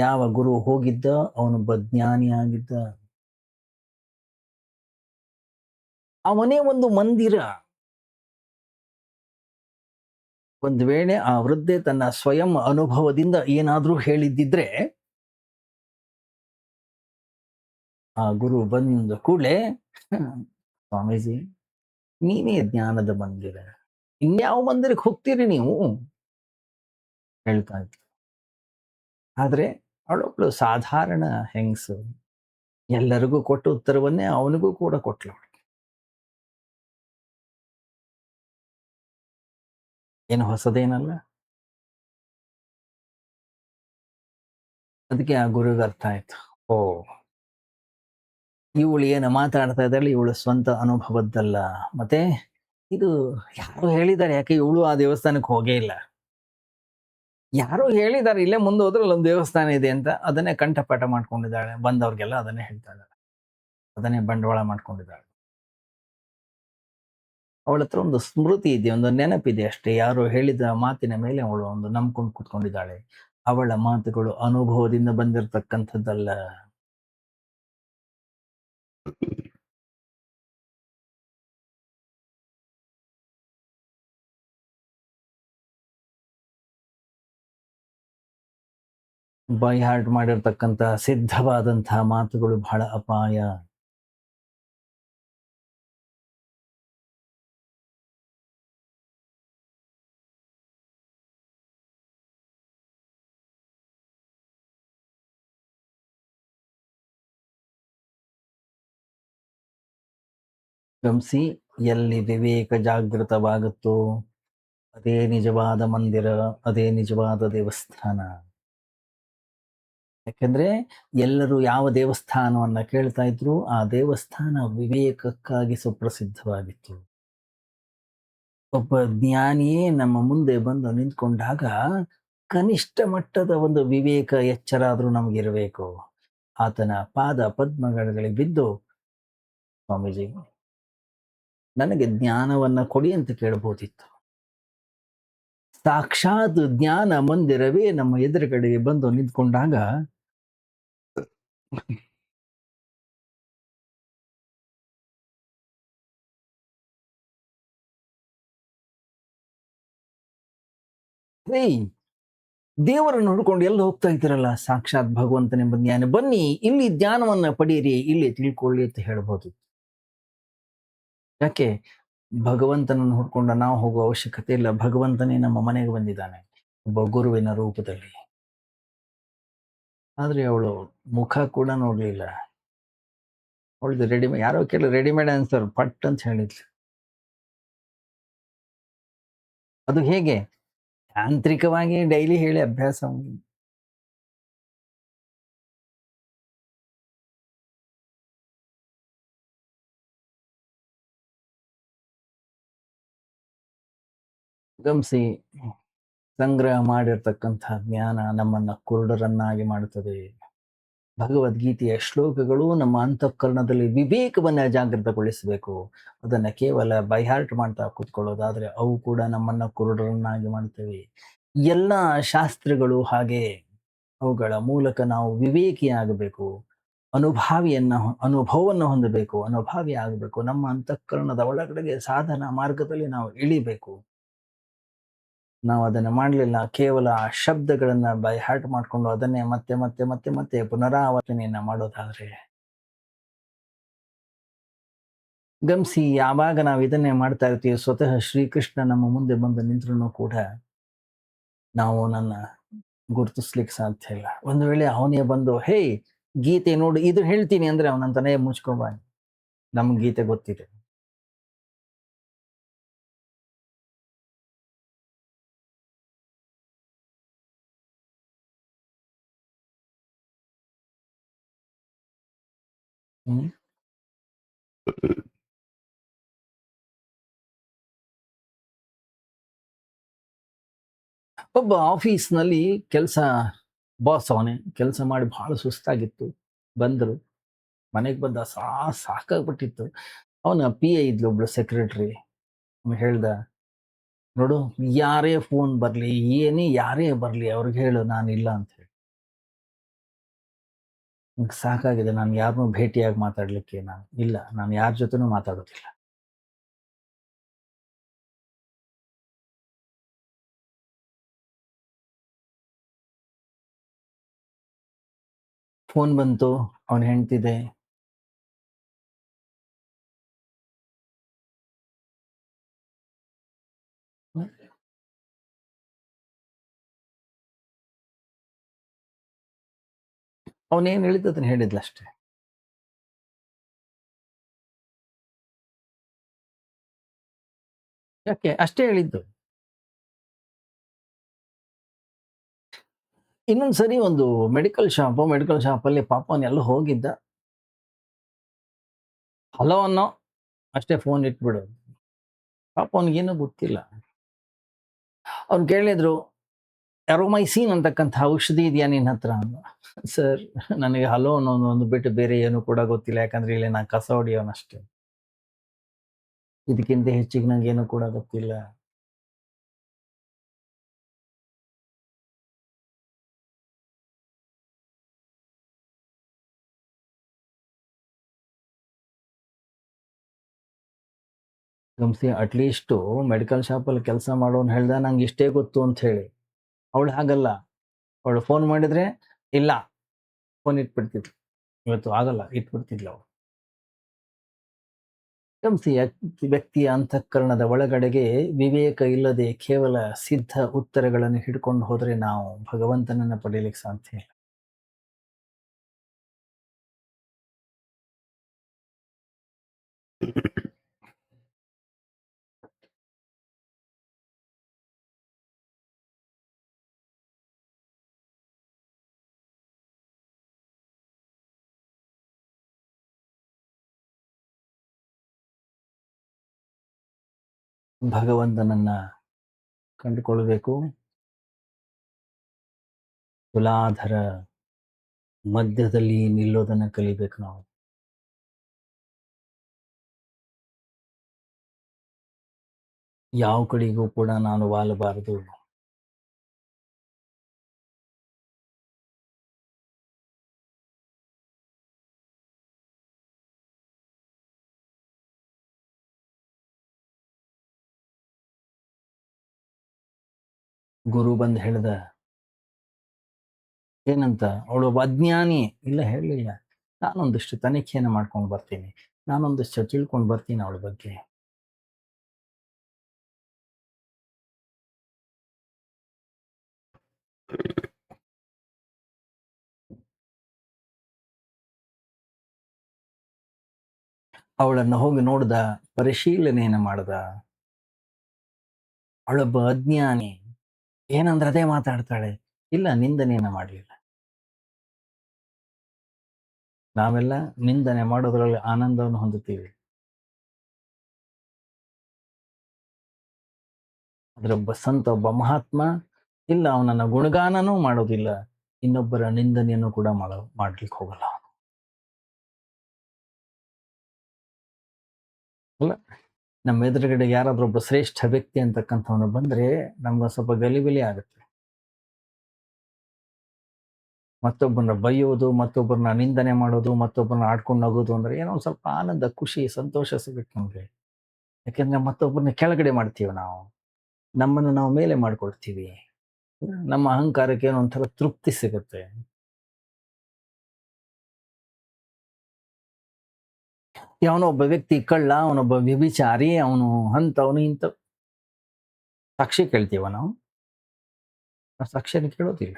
ಯಾವ ಗುರು ಹೋಗಿದ್ದ ಅವನೊಬ್ಬ ಜ್ಞಾನಿಯಾಗಿದ್ದ. ಅವನೇ ಒಂದು ಮಂದಿರ. ಒಂದು ವೇಳೆ ಆ ವೃದ್ಧೆ ತನ್ನ ಸ್ವಯಂ ಅನುಭವದಿಂದ ಏನಾದ್ರೂ ಹೇಳಿದ್ದಿದ್ರೆ, ಆ ಗುರು ಬಂದ ಕೂಡಲೇ, ಸ್ವಾಮೀಜಿ ನೀವೇ ಜ್ಞಾನದ ಮಂದಿರ, ಇನ್ಯಾವ ಮಂದಿರಕ್ಕೆ ಹೋಗ್ತೀರಿ ನೀವು ಹೇಳ್ತಾ ಇದ್ರು. ಆದ್ರೆ ಅವಳೊಬ್ಳು ಸಾಧಾರಣ ಹೆಂಗಸು, ಎಲ್ಲರಿಗೂ ಕೊಟ್ಟ ಉತ್ತರವನ್ನೇ ಅವನಿಗೂ ಕೂಡ ಕೊಟ್ಲು. ಏನು ಹೊಸದೇನಲ್ಲ. ಅದಕ್ಕೆ ಆ ಗುರುಗೆ ಅರ್ಥ ಆಯ್ತು, ಓ ಇವಳು ಏನು ಮಾತಾಡ್ತಾ ಇದ್ದಾಳೆ, ಇವಳು ಸ್ವಂತ ಅನುಭವದ್ದಲ್ಲ. ಮತ್ತೆ ಇದು ಯಾರು ಹೇಳಿದ್ದಾರೆ? ಯಾಕೆ ಇವಳು ಆ ದೇವಸ್ಥಾನಕ್ಕೆ ಹೋಗೇ ಇಲ್ಲ. ಯಾರೋ ಹೇಳಿದ್ದಾರೆ ಇಲ್ಲೇ ಮುಂದೆ ಹೋದ್ರೆ ಅಲ್ಲೊಂದು ದೇವಸ್ಥಾನ ಇದೆ ಅಂತ, ಅದನ್ನೇ ಕಂಠಪಾಠ ಮಾಡ್ಕೊಂಡಿದ್ದಾಳೆ. ಬಂದವ್ರಿಗೆಲ್ಲ ಅದನ್ನೇ ಹೇಳ್ತಾ ಇದ್ದಾಳೆ, ಅದನ್ನೇ ಬಂಡವಾಳ ಮಾಡ್ಕೊಂಡಿದ್ದಾಳೆ. ಅವಳ ಹತ್ರ ಒಂದು ಸ್ಮೃತಿ ಇದೆ, ಒಂದು ನೆನಪಿದೆ ಅಷ್ಟೇ. ಯಾರೋ ಹೇಳಿದ ಮಾತಿನ ಮೇಲೆ ಅವಳು ಒಂದು ನಂಬ್ಕೊಂಡು ಕೂತ್ಕೊಂಡಿದ್ದಾಳೆ. ಅವಳ ಮಾತುಗಳು ಅನುಭವದಿಂದ ಬಂದಿರತಕ್ಕಂಥದ್ದಲ್ಲ. ಬೈ ಹಾರ್ಟ್ ಮಾಡಿರ್ತಕ್ಕಂಥ ಸಿದ್ಧವಾದಂತಹ ಮಾತುಗಳು ಬಹಳ ಅಪಾಯ. ಗಮನಿಸಿ, ಎಲ್ಲಿ ವಿವೇಕ ಜಾಗೃತವಾಗುತ್ತೋ ಅದೇ ನಿಜವಾದ ಮಂದಿರ, ಅದೇ ನಿಜವಾದ ದೇವಸ್ಥಾನ. ಯಾಕೆಂದ್ರೆ ಎಲ್ಲರೂ ಯಾವ ದೇವಸ್ಥಾನವನ್ನ ಕೇಳ್ತಾ ಇದ್ರು, ಆ ದೇವಸ್ಥಾನ ವಿವೇಕಕ್ಕಾಗಿ ಸುಪ್ರಸಿದ್ಧವಾಗಿತ್ತು. ಒಬ್ಬ ಜ್ಞಾನಿಯೇ ನಮ್ಮ ಮುಂದೆ ಬಂದು ನಿಂತ್ಕೊಂಡಾಗ ಕನಿಷ್ಠ ಮಟ್ಟದ ಒಂದು ವಿವೇಕ ಎಚ್ಚರ ಆದ್ರೂ ನಮಗಿರಬೇಕು. ಆತನ ಪಾದ ಪದ್ಮಗಳಿಗೆ ಬಿದ್ದು, ಸ್ವಾಮೀಜಿ ನನಗೆ ಜ್ಞಾನವನ್ನ ಕೊಡಿ ಅಂತ ಕೇಳಬಹುದಿತ್ತು. ಸಾಕ್ಷಾತ್ ಜ್ಞಾನ ಮಂದಿರವೇ ನಮ್ಮ ಎದುರುಗಡೆಗೆ ಬಂದು ನಿಂತ್ಕೊಂಡಾಗ ಏಯ್, ದೇವರನ್ನು ಹುಡ್ಕೊಂಡು ಎಲ್ಲ ಹೋಗ್ತಾ ಇದ್ದೀರಲ್ಲ, ಸಾಕ್ಷಾತ್ ಭಗವಂತನೆಂಬ ಜ್ಞಾನ, ಬನ್ನಿ ಇಲ್ಲಿ ಜ್ಞಾನವನ್ನ ಪಡೀರಿ, ಇಲ್ಲಿ ತಿಳ್ಕೊಳ್ಳಿ ಅಂತ ಹೇಳ್ಬೋದು. ಯಾಕೆ ಭಗವಂತನನ್ನು ಹುಡ್ಕೊಂಡು ನಾವು ಹೋಗುವ ಅವಶ್ಯಕತೆ ಇಲ್ಲ. ಭಗವಂತನೇ ನಮ್ಮ ಮನೆಗೆ ಬಂದಿದ್ದಾನೆ ಒಬ್ಬ ಗುರುವಿನ ರೂಪದಲ್ಲಿ. ಆದ್ರೆ ಅವಳು ಮುಖ ಕೂಡ ನೋಡ್ಲಿಲ್ಲ. ಅವಳದು ರೆಡಿಮೇಡ್, ಯಾರೋ ಕೇಳಿ ರೆಡಿಮೇಡ್ ಆನ್ಸರ್ ಪಟ್ ಅಂತ ಹೇಳಿದ್ಲು. ಅದು ಹೇಗೆ ತಾಂತ್ರಿಕವಾಗಿ ಡೈಲಿ ಹೇಳಿ ಅಭ್ಯಾಸ. ಗಮನಿಸಿ, ಸಂಗ್ರಹ ಮಾಡಿರ್ತಕ್ಕಂತಹ ಜ್ಞಾನ ನಮ್ಮನ್ನ ಕುರುಡರನ್ನಾಗಿ ಮಾಡುತ್ತದೆ. ಭಗವದ್ಗೀತೆಯ ಶ್ಲೋಕಗಳು ನಮ್ಮ ಅಂತಃಕರಣದಲ್ಲಿ ವಿವೇಕವನ್ನ ಜಾಗೃತಗೊಳಿಸಬೇಕು. ಅದನ್ನ ಕೇವಲ ಬೈಹಾರ್ಟ್ ಮಾಡ್ತಾ ಕೂತ್ಕೊಳ್ಳೋದಾದ್ರೆ ಅವು ಕೂಡ ನಮ್ಮನ್ನ ಕುರುಡರನ್ನಾಗಿ ಮಾಡ್ತವೆ. ಎಲ್ಲ ಶಾಸ್ತ್ರಗಳು ಹಾಗೆ, ಅವುಗಳ ಮೂಲಕ ನಾವು ವಿವೇಕಿಯಾಗಬೇಕು. ಅನುಭವವನ್ನು ಹೊಂದಬೇಕು, ಅನುಭಾವಿ ಆಗಬೇಕು. ನಮ್ಮ ಅಂತಃಕರಣದ ಒಳಗಡೆಗೆ ಸಾಧನ ಮಾರ್ಗದಲ್ಲಿ ನಾವು ಇಳಿಬೇಕು. ನಾವು ಅದನ್ನ ಮಾಡಲಿಲ್ಲ. ಕೇವಲ ಆ ಶಬ್ದಗಳನ್ನ ಬೈ ಹಾರ್ಟ್ ಮಾಡ್ಕೊಂಡು ಅದನ್ನೇ ಮತ್ತೆ ಮತ್ತೆ ಮತ್ತೆ ಮತ್ತೆ ಪುನರಾವರ್ತನೆಯನ್ನ ಮಾಡೋದಾದ್ರೆ, ಗಮನಿಸಿ, ಯಾವಾಗ ನಾವು ಇದನ್ನೇ ಮಾಡ್ತಾ ಇರ್ತೀವಿ, ಸ್ವತಃ ಶ್ರೀಕೃಷ್ಣ ನಮ್ಮ ಮುಂದೆ ಬಂದು ನಿಂತ್ರೂ ಕೂಡ ನಾವು ನನ್ನ ಗುರುತಿಸ್ಲಿಕ್ಕೆ ಸಾಧ್ಯ ಇಲ್ಲ. ಒಂದು ವೇಳೆ ಅವನೇ ಬಂದು, ಹೇ ಗೀತೆ ನೋಡು ಇದು ಹೇಳ್ತೀನಿ ಅಂದ್ರೆ ಅವನಂತಾನೆ ಮುಚ್ಕೋಬ, ನಮ್ಗೆ ಗೀತೆ ಗೊತ್ತಿದೆ. ಹ್ಮ್ ಒಬ್ಬ ಆಫೀಸ್ನಲ್ಲಿ ಕೆಲಸ, ಬಾಸ್ ಅವನೇ, ಕೆಲಸ ಮಾಡಿ ಬಹಳ ಸುಸ್ತಾಗಿತ್ತು. ಬಂದರು, ಮನೆಗೆ ಬಂದ, ಸಾಕಾಗ್ಬಿಟ್ಟಿತ್ತು. ಅವನ PA ಇದ್ಲು ಒಬ್ಳು ಸೆಕ್ರೆಟರಿ. ಹೇಳ್ದ, ನೋಡು ಯಾರೇ ಫೋನ್ ಬರ್ಲಿ, ಯಾರೇ ಬರ್ಲಿ ಅವ್ರಿಗೆ ಹೇಳು ನಾನಿಲ್ಲ ಅಂತ ಹೇಳಿ. ನಂಗೆ ಸಾಕಾಗಿದೆ, ನಾನು ಯಾರನ್ನೂ ಭೇಟಿಯಾಗಿ ಮಾತಾಡ್ಲಿಕ್ಕೆ ನಾನು ಇಲ್ಲ, ನಾನು ಯಾರ ಜೊತೆನೂ ಮಾತಾಡೋದಿಲ್ಲ. ಫೋನ್ ಬಂತು, ಅವನ ಹೆಂಡ್ತಿದೆ. ಅವನೇನ್ ಹೇಳಿದ್ದು ಅದನ್ನ ಹೇಳಿದ್ಲಷ್ಟೇ. ಯಾಕೆ ಅಷ್ಟೇ ಹೇಳಿದ್ದು. ಇನ್ನೊಂದ್ ಸರಿ ಒಂದು ಮೆಡಿಕಲ್ ಶಾಪಲ್ಲಿ ಪಾಪ ಅವನೆಲ್ಲೋ ಹೋಗಿದ್ದ. ಹಲೋ ಅನ್ನೋ ಅಷ್ಟೇ, ಫೋನ್ ಇಟ್ಬಿಡು. ಪಾಪ ಅವನಿಗೇನು ಗೊತ್ತಿಲ್ಲ. ಅವ್ನು ಕೇಳಿದ್ರು, ಎರೋಮೈಸಿನ್ ಅಂತಕ್ಕಂಥ ಔಷಧಿ ಇದೆಯಾ ನಿನ್ನ ಹತ್ರ ಅಂದ. ಸರ್, ನನಗೆ ಹಲೋ ಅನ್ನೋದು ಒಂದು ಬಿಟ್ಟು ಬೇರೆ ಏನು ಕೂಡ ಗೊತ್ತಿಲ್ಲ. ಯಾಕಂದ್ರೆ ಇಲ್ಲಿ ನಾನು ಕಸ ಹೊಡಿಯೋನಷ್ಟೇ. ಇದಕ್ಕಿಂತ ಹೆಚ್ಚಿಗೆ ನಂಗೇನು ಕೂಡ ಗೊತ್ತಿಲ್ಲ. ಗಮನಿಸಿ ಅಟ್‌ಲೀಸ್ಟು ಮೆಡಿಕಲ್ ಶಾಪಲ್ಲಿ ಕೆಲಸ ಮಾಡೋನು ಹೇಳ್ದ ನಂಗೆ ಇಷ್ಟೇ ಗೊತ್ತು ಅಂತ ಹೇಳಿ. ಅವಳು ಹಾಗಲ್ಲ. ಅವಳು ಫೋನ್ ಮಾಡಿದ್ರೆ ಇಲ್ಲ ಫೋನ್ ಇಟ್ಬಿಡ್ತಿದ್ಳು. ಇವತ್ತು ಆಗಲ್ಲ ಇಟ್ಬಿಡ್ತಿದ್ಳು ಅವಳು. ಗಮನಿಸಿ ವ್ಯಕ್ತಿಯ ಅಂತಃಕರಣದ ಒಳಗಡೆಗೆ ವಿವೇಕ ಇಲ್ಲದೆ ಕೇವಲ ಸಿದ್ಧ ಉತ್ತರಗಳನ್ನು ಹಿಡ್ಕೊಂಡು ಹೋದ್ರೆ ನಾವು ಭಗವಂತನನ್ನ ಪಡೀಲಿಕ್ಕೆ ಸಾಧ್ಯ ಇಲ್ಲ. ಭಗವಂತನನ್ನ ಕಂಡುಕೊಳ್ಬೇಕು. ತುಲಾಧರ ಮಧ್ಯದಲ್ಲಿ ನಿಲ್ಲೋದನ್ನ ಕಲಿಬೇಕು ನಾವು. ಯಾವ ಕಡೆಗೂ ಕೂಡ ನಾನು ವಾಲಬಾರದು. ಗುರು ಬಂದು ಹೇಳ್ದ ಏನಂತ? ಅವಳೊಬ್ಬ ಅಜ್ಞಾನಿ. ಇಲ್ಲ ಹೇಳಲಿಲ್ಲ. ನಾನೊಂದಿಷ್ಟು ತನಿಖೆಯನ್ನು ಮಾಡ್ಕೊಂಡು ಬರ್ತೀನಿ. ನಾನೊಂದಿಷ್ಟು ತಿಳ್ಕೊಂಡು ಬರ್ತೀನಿ ಅವಳ ಬಗ್ಗೆ. ಅವಳನ್ನು ಹೋಗಿ ನೋಡ್ದ, ಪರಿಶೀಲನೆಯನ್ನು ಮಾಡ್ದ. ಅವಳೊಬ್ಬ ಅಜ್ಞಾನಿ. ಏನಂದ್ರೆ ಅದೇ ಮಾತಾಡ್ತಾಳೆ. ಇಲ್ಲ ನಿಂದನೆಯನ್ನ ಮಾಡಲಿಲ್ಲ. ನಾವೆಲ್ಲ ನಿಂದನೆ ಮಾಡೋದ್ರಲ್ಲಿ ಆನಂದವನ್ನು ಹೊಂದುತ್ತೀವಿ. ಆದ್ರೆ ಒಬ್ಬ ಸಂತ, ಒಬ್ಬ ಮಹಾತ್ಮ ಇಲ್ಲ ಅವನನ್ನ ಗುಣಗಾನನೂ ಮಾಡೋದಿಲ್ಲ. ಇನ್ನೊಬ್ಬರ ನಿಂದನೆಯನ್ನು ಕೂಡ ಮಾಡ್ಲಿಕ್ಕೆ ಹೋಗಲ್ಲ. ಅಲ್ಲ ನಮ್ಮ ಎದುರುಗಡೆ ಯಾರಾದ್ರೂ ಒಬ್ಬ ಶ್ರೇಷ್ಠ ವ್ಯಕ್ತಿ ಅಂತಕ್ಕಂಥವನು ಬಂದ್ರೆ ನಮ್ಗೆ ಸ್ವಲ್ಪ ಗಲಿಬಿಲಿ ಆಗುತ್ತೆ. ಮತ್ತೊಬ್ಬರನ್ನ ಬೈಯೋದು, ಮತ್ತೊಬ್ಬರನ್ನ ನಿಂದನೆ ಮಾಡೋದು, ಮತ್ತೊಬ್ಬರನ್ನ ಆಡ್ಕೊಂಡು ಹೋಗೋದು ಅಂದ್ರೆ ಏನೋ ಒಂದ್ ಸ್ವಲ್ಪ ಆನಂದ, ಖುಷಿ, ಸಂತೋಷ ಸಿಗುತ್ತೆ ನಮ್ಗೆ. ಯಾಕೆಂದ್ರೆ ಮತ್ತೊಬ್ಬರನ್ನ ಕೆಳಗಡೆ ಮಾಡ್ತೀವಿ ನಾವು. ನಮ್ಮನ್ನು ನಾವು ಮೇಲೆ ಮಾಡ್ಕೊಳ್ತೀವಿ. ನಮ್ಮ ಅಹಂಕಾರಕ್ಕೆ ಏನೋ ಒಂಥರ ತೃಪ್ತಿ ಸಿಗುತ್ತೆ. ಅವನೊಬ್ಬ ಒಬ್ಬ ವ್ಯಕ್ತಿ ಕಳ್ಳ, ಅವನೊಬ್ಬ ವ್ಯಭಿಚಾರಿ, ಅವನು ಅಂತವನು ಇಂಥ ಸಾಕ್ಷಿ ಕೇಳ್ತೀವ ನಾವು? ಸಾಕ್ಷ್ಯನ ಕೇಳೋದಿಲ್ಲ.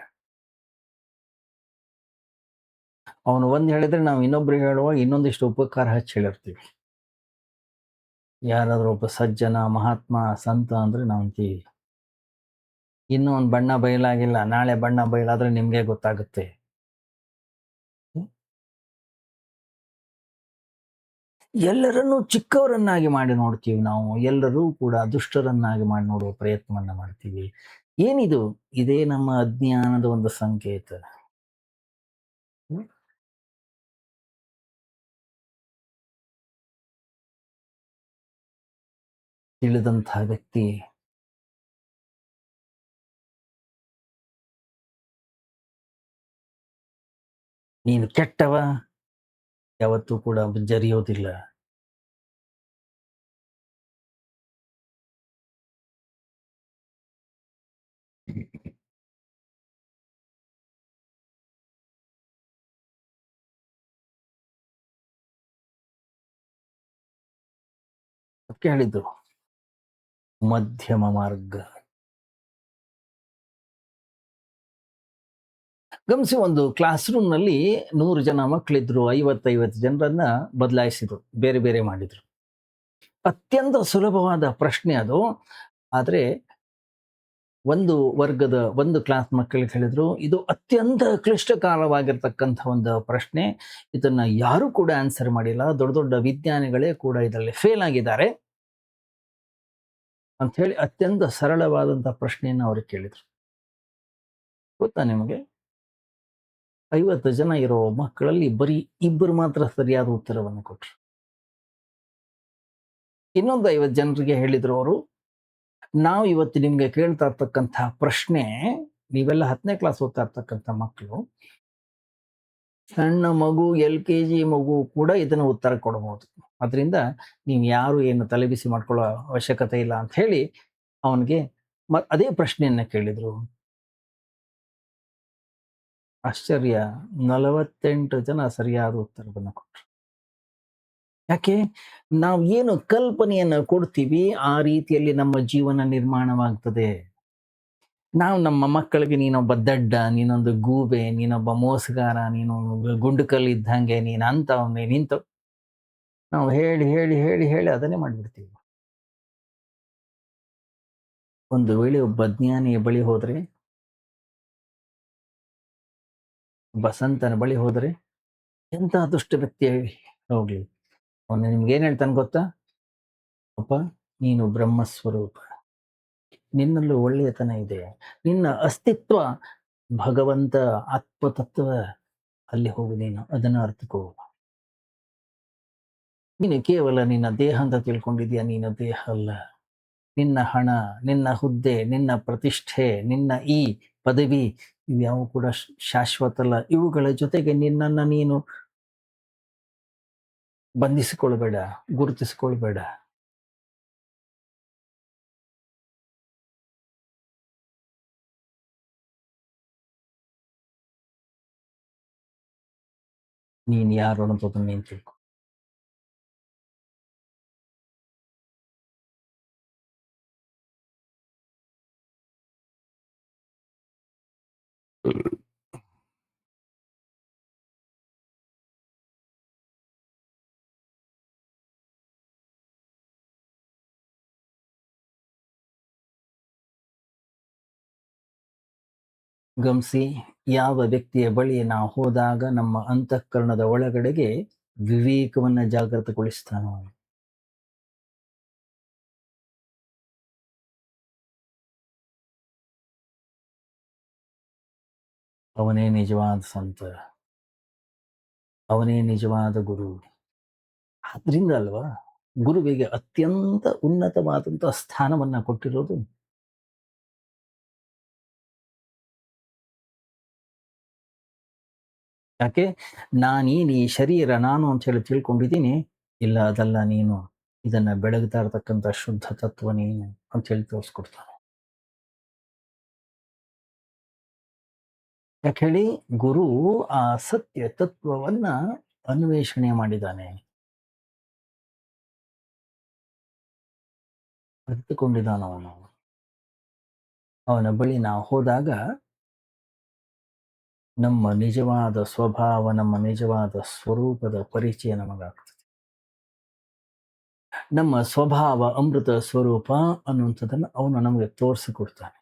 ಅವನು ಒಂದ್ ಹೇಳಿದ್ರೆ ನಾವು ಇನ್ನೊಬ್ರಿಗೆ ಹೇಳುವಾಗ ಇನ್ನೊಂದಿಷ್ಟು ಉಪಕಾರ ಹಚ್ಚಿ ಹೇಳಿರ್ತೀವಿ. ಯಾರಾದ್ರೂ ಒಬ್ಬ ಸಜ್ಜನ, ಮಹಾತ್ಮ, ಸಂತ ಅಂದ್ರೆ ನಾವು ಅಂತೀವಿ. ಇನ್ನೂ ಒಂದು ಬಣ್ಣ ಬಯಲಾಗಿಲ್ಲ, ನಾಳೆ ಬಣ್ಣ ಬಯಲಾದ್ರೆ ನಿಮ್ಗೆ ಗೊತ್ತಾಗುತ್ತೆ. ಎಲ್ಲರನ್ನೂ ಚಿಕ್ಕವರನ್ನಾಗಿ ಮಾಡಿ ನೋಡ್ತೀವಿ ನಾವು. ಎಲ್ಲರೂ ಕೂಡ ದುಷ್ಟರನ್ನಾಗಿ ಮಾಡಿ ನೋಡುವ ಪ್ರಯತ್ನವನ್ನ ಮಾಡ್ತೀವಿ. ಏನಿದು? ಇದೇ ನಮ್ಮ ಅಜ್ಞಾನದ ಒಂದು ಸಂಕೇತ. ಹ್ಮ್. ತಿಳಿದಂತಹ ವ್ಯಕ್ತಿ ನೀನು ಕೆಟ್ಟವ ಯಾವತ್ತೂ ಕೂಡ ಜರಿಯೋದಿಲ್ಲ. ಅದಕ್ಕೆ ಹೇಳಿದ್ದು ಮಧ್ಯಮ ಮಾರ್ಗ. ಗಮನಿಸಿ, ಒಂದು ಕ್ಲಾಸ್ ರೂಮ್ ನಲ್ಲಿ 100 ಜನ ಮಕ್ಕಳಿದ್ರು. 50 ಜನರನ್ನ ಬದಲಾಯಿಸಿದ್ರು, ಬೇರೆ ಬೇರೆ ಮಾಡಿದ್ರು. ಅತ್ಯಂತ ಸುಲಭವಾದ ಪ್ರಶ್ನೆ ಅದು. ಆದ್ರೆ ಒಂದು ಕ್ಲಾಸ್ ಮಕ್ಕಳಿಗೆ ಹೇಳಿದ್ರು, ಇದು ಅತ್ಯಂತ ಕ್ಲಿಷ್ಟಕರವಾಗಿರ್ತಕ್ಕಂಥ ಒಂದು ಪ್ರಶ್ನೆ. ಇದನ್ನ ಯಾರು ಕೂಡ ಆನ್ಸರ್ ಮಾಡಿಲ್ಲ. ದೊಡ್ಡ ದೊಡ್ಡ ವಿಜ್ಞಾನಿಗಳೇ ಕೂಡ ಇದರಲ್ಲಿ ಫೇಲ್ ಆಗಿದ್ದಾರೆ ಅಂತ ಹೇಳಿ ಅತ್ಯಂತ ಸರಳವಾದಂತಹ ಪ್ರಶ್ನೆಯನ್ನು ಅವ್ರಿಗೆ ಕೇಳಿದ್ರು. ಗೊತ್ತಾ ನಿಮಗೆ? 50 ಜನ ಇರೋ ಮಕ್ಕಳಲ್ಲಿ ಬರೀ ಇಬ್ಬರು ಮಾತ್ರ ಸರಿಯಾದ ಉತ್ತರವನ್ನು ಕೊಟ್ರು. ಇನ್ನೊಂದು 50 ಜನರಿಗೆ ಹೇಳಿದ್ರು ಅವರು, "ನಾವು ಇವತ್ತು ನಿಮ್ಗೆ ಕೇಳ್ತಾ ಇರ್ತಕ್ಕಂತಹ ಪ್ರಶ್ನೆ, ನೀವೆಲ್ಲ 10ನೇ ಕ್ಲಾಸ್ ಓದ್ತಾ ಇರ್ತಕ್ಕಂಥ ಮಕ್ಕಳು, ಸಣ್ಣ ಮಗು ಎಲ್-ಕೆ-ಜಿ ಮಗು ಕೂಡ ಇದನ್ನ ಉತ್ತರ ಕೊಡಬಹುದು. ಅದರಿಂದ ನೀವು ಯಾರು ಏನು ತಲೆಬಿಸಿ ಮಾಡ್ಕೊಳ್ಳೋ ಅವಶ್ಯಕತೆ ಇಲ್ಲ" ಅಂತ ಹೇಳಿ ಅವನಿಗೆ ಅದೇ ಪ್ರಶ್ನೆಯನ್ನ ಕೇಳಿದ್ರು. ಆಶ್ಚರ್ಯ, 48 ಜನ ಸರಿಯಾದ ಉತ್ತರವನ್ನ ಕೊಟ್ರು. ಯಾಕೆ? ನಾವು ಏನು ಕಲ್ಪನೆಯನ್ನ ಕೊಡ್ತೀವಿ, ಆ ರೀತಿಯಲ್ಲಿ ನಮ್ಮ ಜೀವನ ನಿರ್ಮಾಣವಾಗ್ತದೆ. ನಾವು ನಮ್ಮ ಮಕ್ಕಳಿಗೆ ನೀನೊಬ್ಬ ದಡ್ಡ, ನೀನೊಂದು ಗೂಬೆ, ನೀನೊಬ್ಬ ಮೋಸಗಾರ, ನೀನು ಗುಂಡು ಕಲ್ಲು ಇದ್ದಂಗೆ, ನೀನು ಅಂಥವ್, ನೀನು ಇಂಥವ್, ನಾವು ಹೇಳಿ, ಹೇಳಿ, ಹೇಳಿ, ಹೇಳಿ ಅದನ್ನೇ ಮಾಡ್ಬಿಡ್ತೀವಿ. ಒಂದು ವೇಳೆ ಒಬ್ಬ ಜ್ಞಾನಿಯ ಬಳಿ ಹೋದ್ರೆ, ಒಬ್ಬ ಸಂತನ ಬಳಿ ಹೋದರೆ, ಎಂಥ ದುಷ್ಟ ವ್ಯಕ್ತಿ ಹೋಗ್ಲಿ, ಅವನು ನಿಮ್ಗೇನ್ ಹೇಳ್ತಾನೆ ಗೊತ್ತಾ? ಅಪ್ಪ, ನೀನು ಬ್ರಹ್ಮಸ್ವರೂಪ. ನಿನ್ನಲ್ಲೂ ಒಳ್ಳೆಯತನ ಇದೆ. ನಿನ್ನ ಅಸ್ತಿತ್ವ ಭಗವಂತ ಆತ್ಮತತ್ವ, ಅಲ್ಲಿ ಹೋಗು ನೀನು, ಅದನ್ನು ಅರ್ಥಕೋ. ನೀನು ಕೇವಲ ನಿನ್ನ ದೇಹ ಅಂತ ತಿಳ್ಕೊಂಡಿದ್ಯಾ, ನೀನು ದೇಹ ಅಲ್ಲ. ನಿನ್ನ ಹಣ, ನಿನ್ನ ಹುದ್ದೆ, ನಿನ್ನ ಪ್ರತಿಷ್ಠೆ, ನಿನ್ನ ಈ ಪದವಿ, ಇವ್ಯಾವು ಕೂಡ ಶಾಶ್ವತ ಅಲ್ಲ. ಇವುಗಳ ಜೊತೆಗೆ ನಿನ್ನನ್ನ ನೀನು ಬಂಧಿಸಿಕೊಳ್ಬೇಡ, ಗುರುತಿಸಿಕೊಳ್ಬೇಡ. ನೀನು ಯಾರು ಅನ್ನೋದನ್ನ ನೀನು ತಿಳ್ಕೊ. ಗಮನಿಸಿ, ಯಾವ ವ್ಯಕ್ತಿಯ ಬಳಿ ನಾವು ಹೋದಾಗ ನಮ್ಮ ಅಂತಃಕರಣದ ಒಳಗಡೆಗೆ ವಿವೇಕವನ್ನ ಜಾಗೃತಗೊಳಿಸ್ತಾನೋ, ಅವನೇ ನಿಜವಾದ ಸಂತ, ಅವನೇ ನಿಜವಾದ ಗುರು. ಆದ್ರಿಂದ ಅಲ್ವಾ ಗುರುವಿಗೆ ಅತ್ಯಂತ ಉನ್ನತವಾದಂತಹ ಸ್ಥಾನವನ್ನ ಕೊಟ್ಟಿರೋದು. ಯಾಕೆ? ನಾನೀನು ಈ ಶರೀರ ನಾನು ಅಂತ ಹೇಳಿ ತಿಳ್ಕೊಂಡಿದ್ದೀನಿ. ಇಲ್ಲ, ಅದಲ್ಲ ನೀನು, ಇದನ್ನ ಬೆಳಗ್ತಾ ಇರತಕ್ಕಂಥ ಶುದ್ಧ ತತ್ವ ನೀನು ಅಂತ ಹೇಳಿ ತೋರಿಸ್ಕೊಡ್ತಾನೆ. ಯಾಕೆ ಹೇಳಿ? ಗುರು ಆ ಸತ್ಯ ತತ್ವವನ್ನ ಅನ್ವೇಷಣೆ ಮಾಡಿದ್ದಾನೆ, ಅರಿತುಕೊಂಡಿದ್ದಾನವನು. ಅವನ ಬಳಿ ನಾವು ಹೋದಾಗ ನಮ್ಮ ನಿಜವಾದ ಸ್ವಭಾವ, ನಮ್ಮ ನಿಜವಾದ ಸ್ವರೂಪದ ಪರಿಚಯ ನಮಗಾಗ್ತದೆ. ನಮ್ಮ ಸ್ವಭಾವ ಅಮೃತ ಸ್ವರೂಪ ಅನ್ನುವಂಥದ್ದನ್ನು ಅವನು ನಮಗೆ ತೋರಿಸಿಕೊಡ್ತಾನೆ.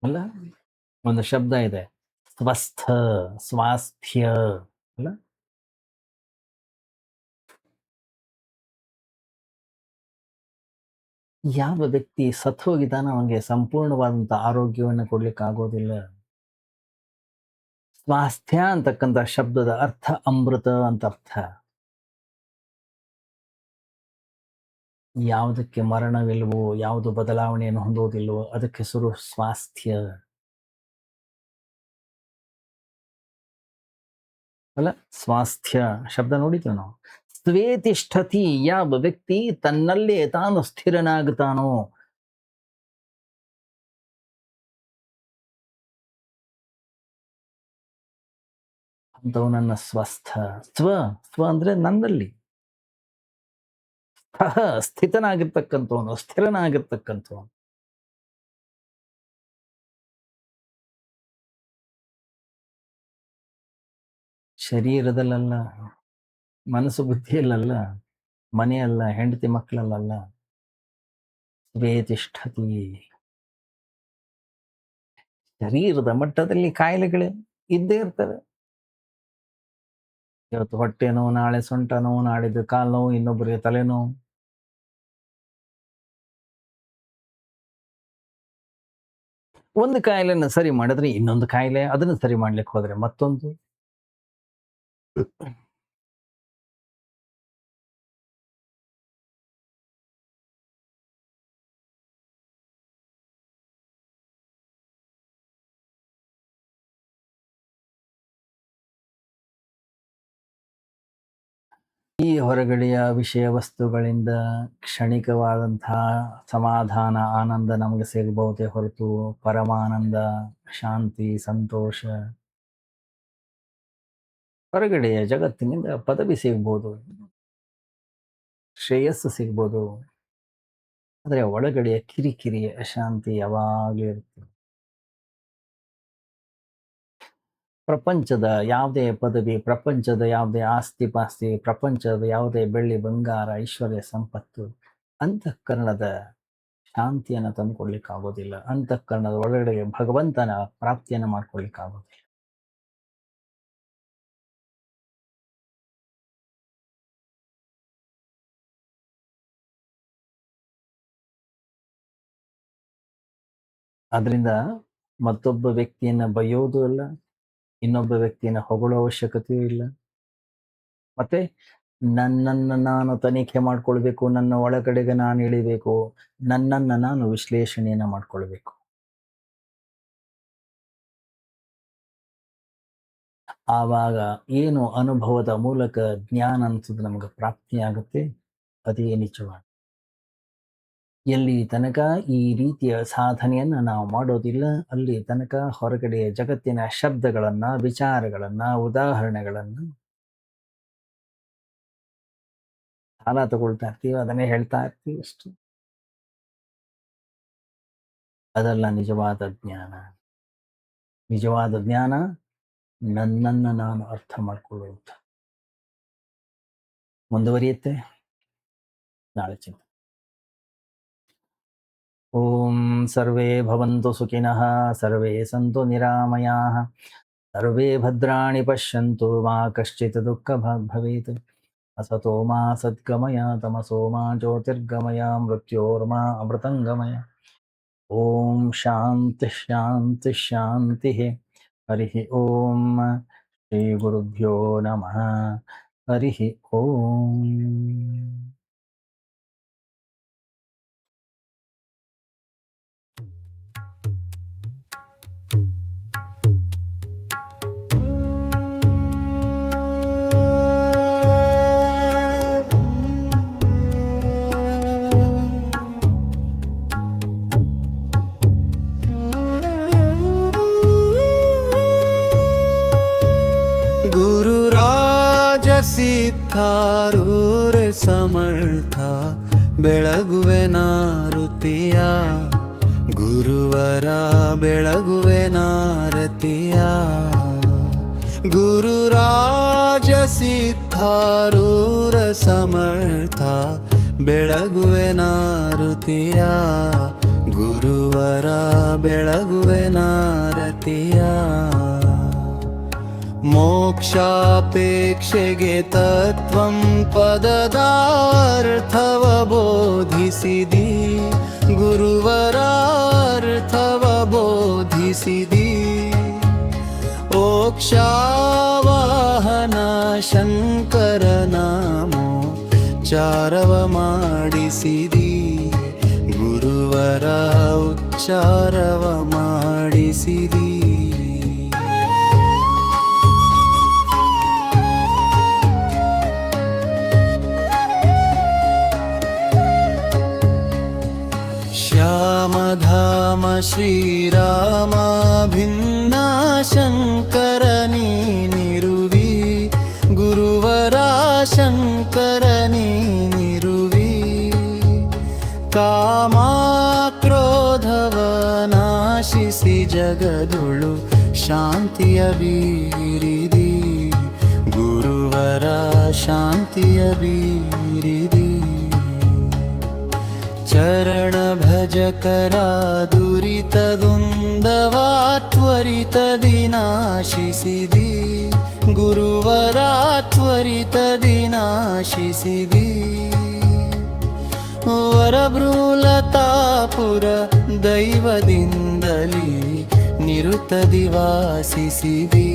ಅಲ್ಲ, ಒಂದು ಶಬ್ದ ಇದೆ, ಸ್ವಸ್ಥ, ಸ್ವಾಸ್ಥ್ಯ, ಅಲ್ಲ. ಯಾವ ವ್ಯಕ್ತಿ ಸತ್ತು ಹೋಗಿದ್ದಾನೋ ಅವನಿಗೆ ಸಂಪೂರ್ಣವಾದಂತ ಆರೋಗ್ಯವನ್ನು ಕೊಡ್ಲಿಕ್ಕೆ ಆಗೋದಿಲ್ಲ. ಸ್ವಾಸ್ಥ್ಯ ಅಂತಕ್ಕಂಥ ಶಬ್ದದ ಅರ್ಥ ಅಮೃತ ಅಂತ ಅರ್ಥ. ಯಾವುದಕ್ಕೆ ಮರಣವಿಲ್ವೋ, ಯಾವುದು ಬದಲಾವಣೆಯನ್ನು ಹೊಂದೋದಿಲ್ವೋ ಅದಕ್ಕೆ ಹೆಸರು ಸ್ವಾಸ್ಥ್ಯ. ಅಲ್ಲ, ಸ್ವಾಸ್ಥ್ಯ ಶಬ್ದ ನೋಡಿದ್ವಿ ನಾವು. ಸ್ವೇತಿಷ್ಠತಿ, ಯಾವ ವ್ಯಕ್ತಿ ತನ್ನಲ್ಲೇ ತಾನು ಸ್ಥಿರನಾಗುತ್ತಾನೋ, ಅಂತವನನ್ನ ಸ್ವಸ್ಥ. ಸ್ವ, ಸ್ವ ಅಂದ್ರೆ ನನ್ನಲ್ಲಿ ಸ್ಥಿತನಾಗಿರ್ತಕ್ಕಂಥವನು, ಸ್ಥಿರನಾಗಿರ್ತಕ್ಕಂಥವನು. ಶರೀರದಲ್ಲಲ್ಲ, ಮನಸ್ಸು ಬುದ್ಧಿಯಲ್ಲ, ಮನೆಯಲ್ಲ, ಹೆಂಡತಿ ಮಕ್ಕಳಲ್ಲ. ವೇತಿಷ್ಠತಿ. ಶರೀರದ ಮಟ್ಟದಲ್ಲಿ ಕಾಯಿಲೆಗಳು ಇದ್ದೇ ಇರ್ತವೆ. ಇವತ್ತು ಹೊಟ್ಟೆ ನೋವು, ನಾಳೆ ಸೊಂಟ ನೋವು, ನಾಡಿದ್ದು ಕಾಲು ನೋವು, ಇನ್ನೊಬ್ಬರಿಗೆ ತಲೆನೋವು. ಒಂದು ಕಾಯಿಲೆನ ಸರಿ ಮಾಡಿದ್ರೆ ಇನ್ನೊಂದು ಕಾಯಿಲೆ, ಅದನ್ನ ಸರಿ ಮಾಡ್ಲಿಕ್ಕೆ ಹೋದ್ರೆ ಮತ್ತೊಂದು. ಈ ಹೊರಗಡೆಯ ವಿಷಯ ವಸ್ತುಗಳಿಂದ ಕ್ಷಣಿಕವಾದಂತಹ ಸಮಾಧಾನ, ಆನಂದ ನಮಗೆ ಸಿಗಬಹುದೇ ಹೊರತು ಪರಮಾನಂದ, ಶಾಂತಿ, ಸಂತೋಷ ಹೊರಗಡೆಯ ಜಗತ್ತಿನಿಂದ ಪದವಿ ಸಿಗ್ಬೋದು, ಶ್ರೇಯಸ್ಸು ಸಿಗ್ಬೋದು, ಆದರೆ ಒಳಗಡೆಯ ಕಿರಿಕಿರಿ, ಅಶಾಂತಿ ಯಾವಾಗಲೂ ಇರುತ್ತೆ. ಪ್ರಪಂಚದ ಯಾವುದೇ ಪದವಿ, ಪ್ರಪಂಚದ ಯಾವುದೇ ಆಸ್ತಿ ಪಾಸ್ತಿ, ಪ್ರಪಂಚದ ಯಾವುದೇ ಬೆಳ್ಳಿ ಬಂಗಾರ, ಐಶ್ವರ್ಯ ಸಂಪತ್ತು ಅಂತಃಕರಣದ ಶಾಂತಿಯನ್ನು ತಂದುಕೊಡ್ಲಿಕ್ಕಾಗೋದಿಲ್ಲ. ಅಂತಃಕರಣದ ಒಳಗಡೆ ಭಗವಂತನ ಪ್ರಾಪ್ತಿಯನ್ನು ಮಾಡ್ಕೊಳ್ಲಿಕ್ಕಾಗೋದಿಲ್ಲ. ಆದ್ರಿಂದ ಮತ್ತೊಬ್ಬ ವ್ಯಕ್ತಿಯನ್ನ ಬೈಯೋದು ಇಲ್ಲ, ಇನ್ನೊಬ್ಬ ವ್ಯಕ್ತಿಯನ್ನ ಹೊಗಳೋ ಅವಶ್ಯಕತೆಯೂ ಇಲ್ಲ. ಮತ್ತೆ ನನ್ನನ್ನು ನಾನು ತನಿಖೆ ಮಾಡ್ಕೊಳ್ಬೇಕು, ನನ್ನ ಒಳಗಡೆಗೆ ನಾನು ಇಳಿಬೇಕು, ನನ್ನನ್ನು ನಾನು ವಿಶ್ಲೇಷಣೆಯನ್ನ ಮಾಡ್ಕೊಳ್ಬೇಕು. ಆವಾಗ ಏನು ಅನುಭವದ ಮೂಲಕ ಜ್ಞಾನ ಅನ್ಸೋದು ನಮಗೆ ಪ್ರಾಪ್ತಿಯಾಗುತ್ತೆ, ಅದೇ ನಿಜವಾದ. ಎಲ್ಲಿ ತನಕ ಈ ರೀತಿಯ ಸಾಧನೆಯನ್ನ ನಾವು ಮಾಡೋದಿಲ್ಲ, ಅಲ್ಲಿ ತನಕ ಹೊರಗಡೆಯ ಜಗತ್ತಿನ ಶಬ್ದಗಳನ್ನ, ವಿಚಾರಗಳನ್ನ, ಉದಾಹರಣೆಗಳನ್ನ ಸಾಲ ತಗೊಳ್ತಾ ಇರ್ತೀವಿ, ಅದನ್ನೇ ಹೇಳ್ತಾ ಇರ್ತೀವಿ ಅಷ್ಟು. ಅದಲ್ಲ ನಿಜವಾದ ಜ್ಞಾನ. ನಿಜವಾದ ಜ್ಞಾನ ನನ್ನನ್ನು ನಾನು ಅರ್ಥ ಮಾಡ್ಕೊಳ್ಳುವಂಥ. ಮುಂದುವರಿಯುತ್ತೆ ನಾಳೆ ಚಿಂತನೆ. ಓಂ ಸರ್ವೇ ಭವಂತು ಸುಖಿನಃ, ಸರ್ವೇ ಸಂತು ನಿರಾಮಯಾಃ, ಸರ್ವೇ ಭದ್ರಾಣಿ ಪಶ್ಯಂತು, ಮಾ ಕಶ್ಚಿತ್ ದುಃಖ ಭಾಗ್ ಭವೇತ್. ಅಸತೋ ಮಾ ಸದ್ಗಮಯ, ತಮಸೋ ಮಾ ಜ್ಯೋತಿರ್ಗಮಯ, ಮೃತ್ಯೋರ್ಮಾ ಅಮೃತಂಗಮಯ. ಓಂ ಶಾಂತಿ ಶಾಂತಿ ಶಾಂತಿ. ಹರಿ ಓಂ. ಶ್ರೀ ಗುರುಭ್ಯೋ ನಮಃ. ಹರಿ ಓಂ. ಸಿದ್ಧಾರೂರ ಸಮರ್ಥ ಬೆಳಗುವೆ ನಾರುತಿಯ, ಗುರುವರ ಬೆಳಗುವೆ ನಾರತಿಯ. ಗುರುರಾಜ ಸಿದ್ಧಾರೂರ ಸಮರ್ಥ ಬೆಳಗುವೆ ನಾರುತಿಯ, ಗುರುವರ ಬೆಳಗುವೆ ನಾರತಿಯ. ಮೋಕ್ಷಾಪೇಕ್ಷೆಗೆ ತತ್ವಂ ಪದದಾರ್ಥವ ಬೋಧಿಸಿದಿ, ಗುರುವರಾರ್ಥವ ಬೋಧಿಸಿದಿ. ಓಕ್ಷಾವಾಹನ ಶಂಕರ ನಾಮೋ ಚಾರವ ಮಾಡಿಸಿದಿ, ಗುರುವರ ಉಚ್ಚಾರವ ಮಾಡಿಸಿದಿ. ಶ್ಯಾಮಧಾಮ ಶ್ರೀರಾಮ ಭಿನ್ನ ಶಂಕರ ನೀನಿರುವಿ, ಗುರುವರ ಶಂಕರ ನೀನಿರುವಿ. ಕಾಮಕ್ರೋಧವ ನಾಶಿಸಿ ಜಗದುಳು ಶಾಂತಿಯ ಬೀರಿದಿ, ಗುರುವರ ಶಾಂತಿಯ ಬೀರಿದಿ. ಚರಣ ಭಜಕರ ದುರಿತದುಂದವ ತ್ವರಿತದಿ ನಾಶಿಸಿದಿ, ಗುರುವರ ತ್ವರಿತದಿ ನಾಶಿಸಿದಿ. ವರಭ್ರೂಲತಾಪುರ ದೈವದಿಂದಲೇ ನಿರುತದಿ ವಾಸಿಸಿದಿ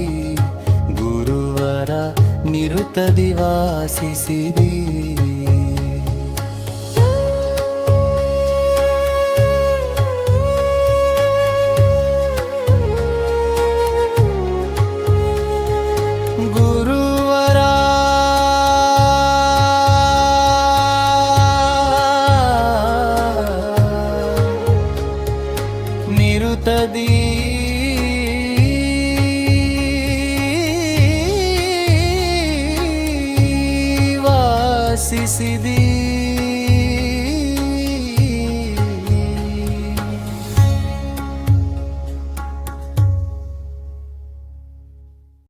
ಗುರುವರ ನಿರುತದಿ ವಾಸಿಸಿದಿ ಗುರುವರ ನಿರುತದಿ ವಾಸಿಸಿದಿ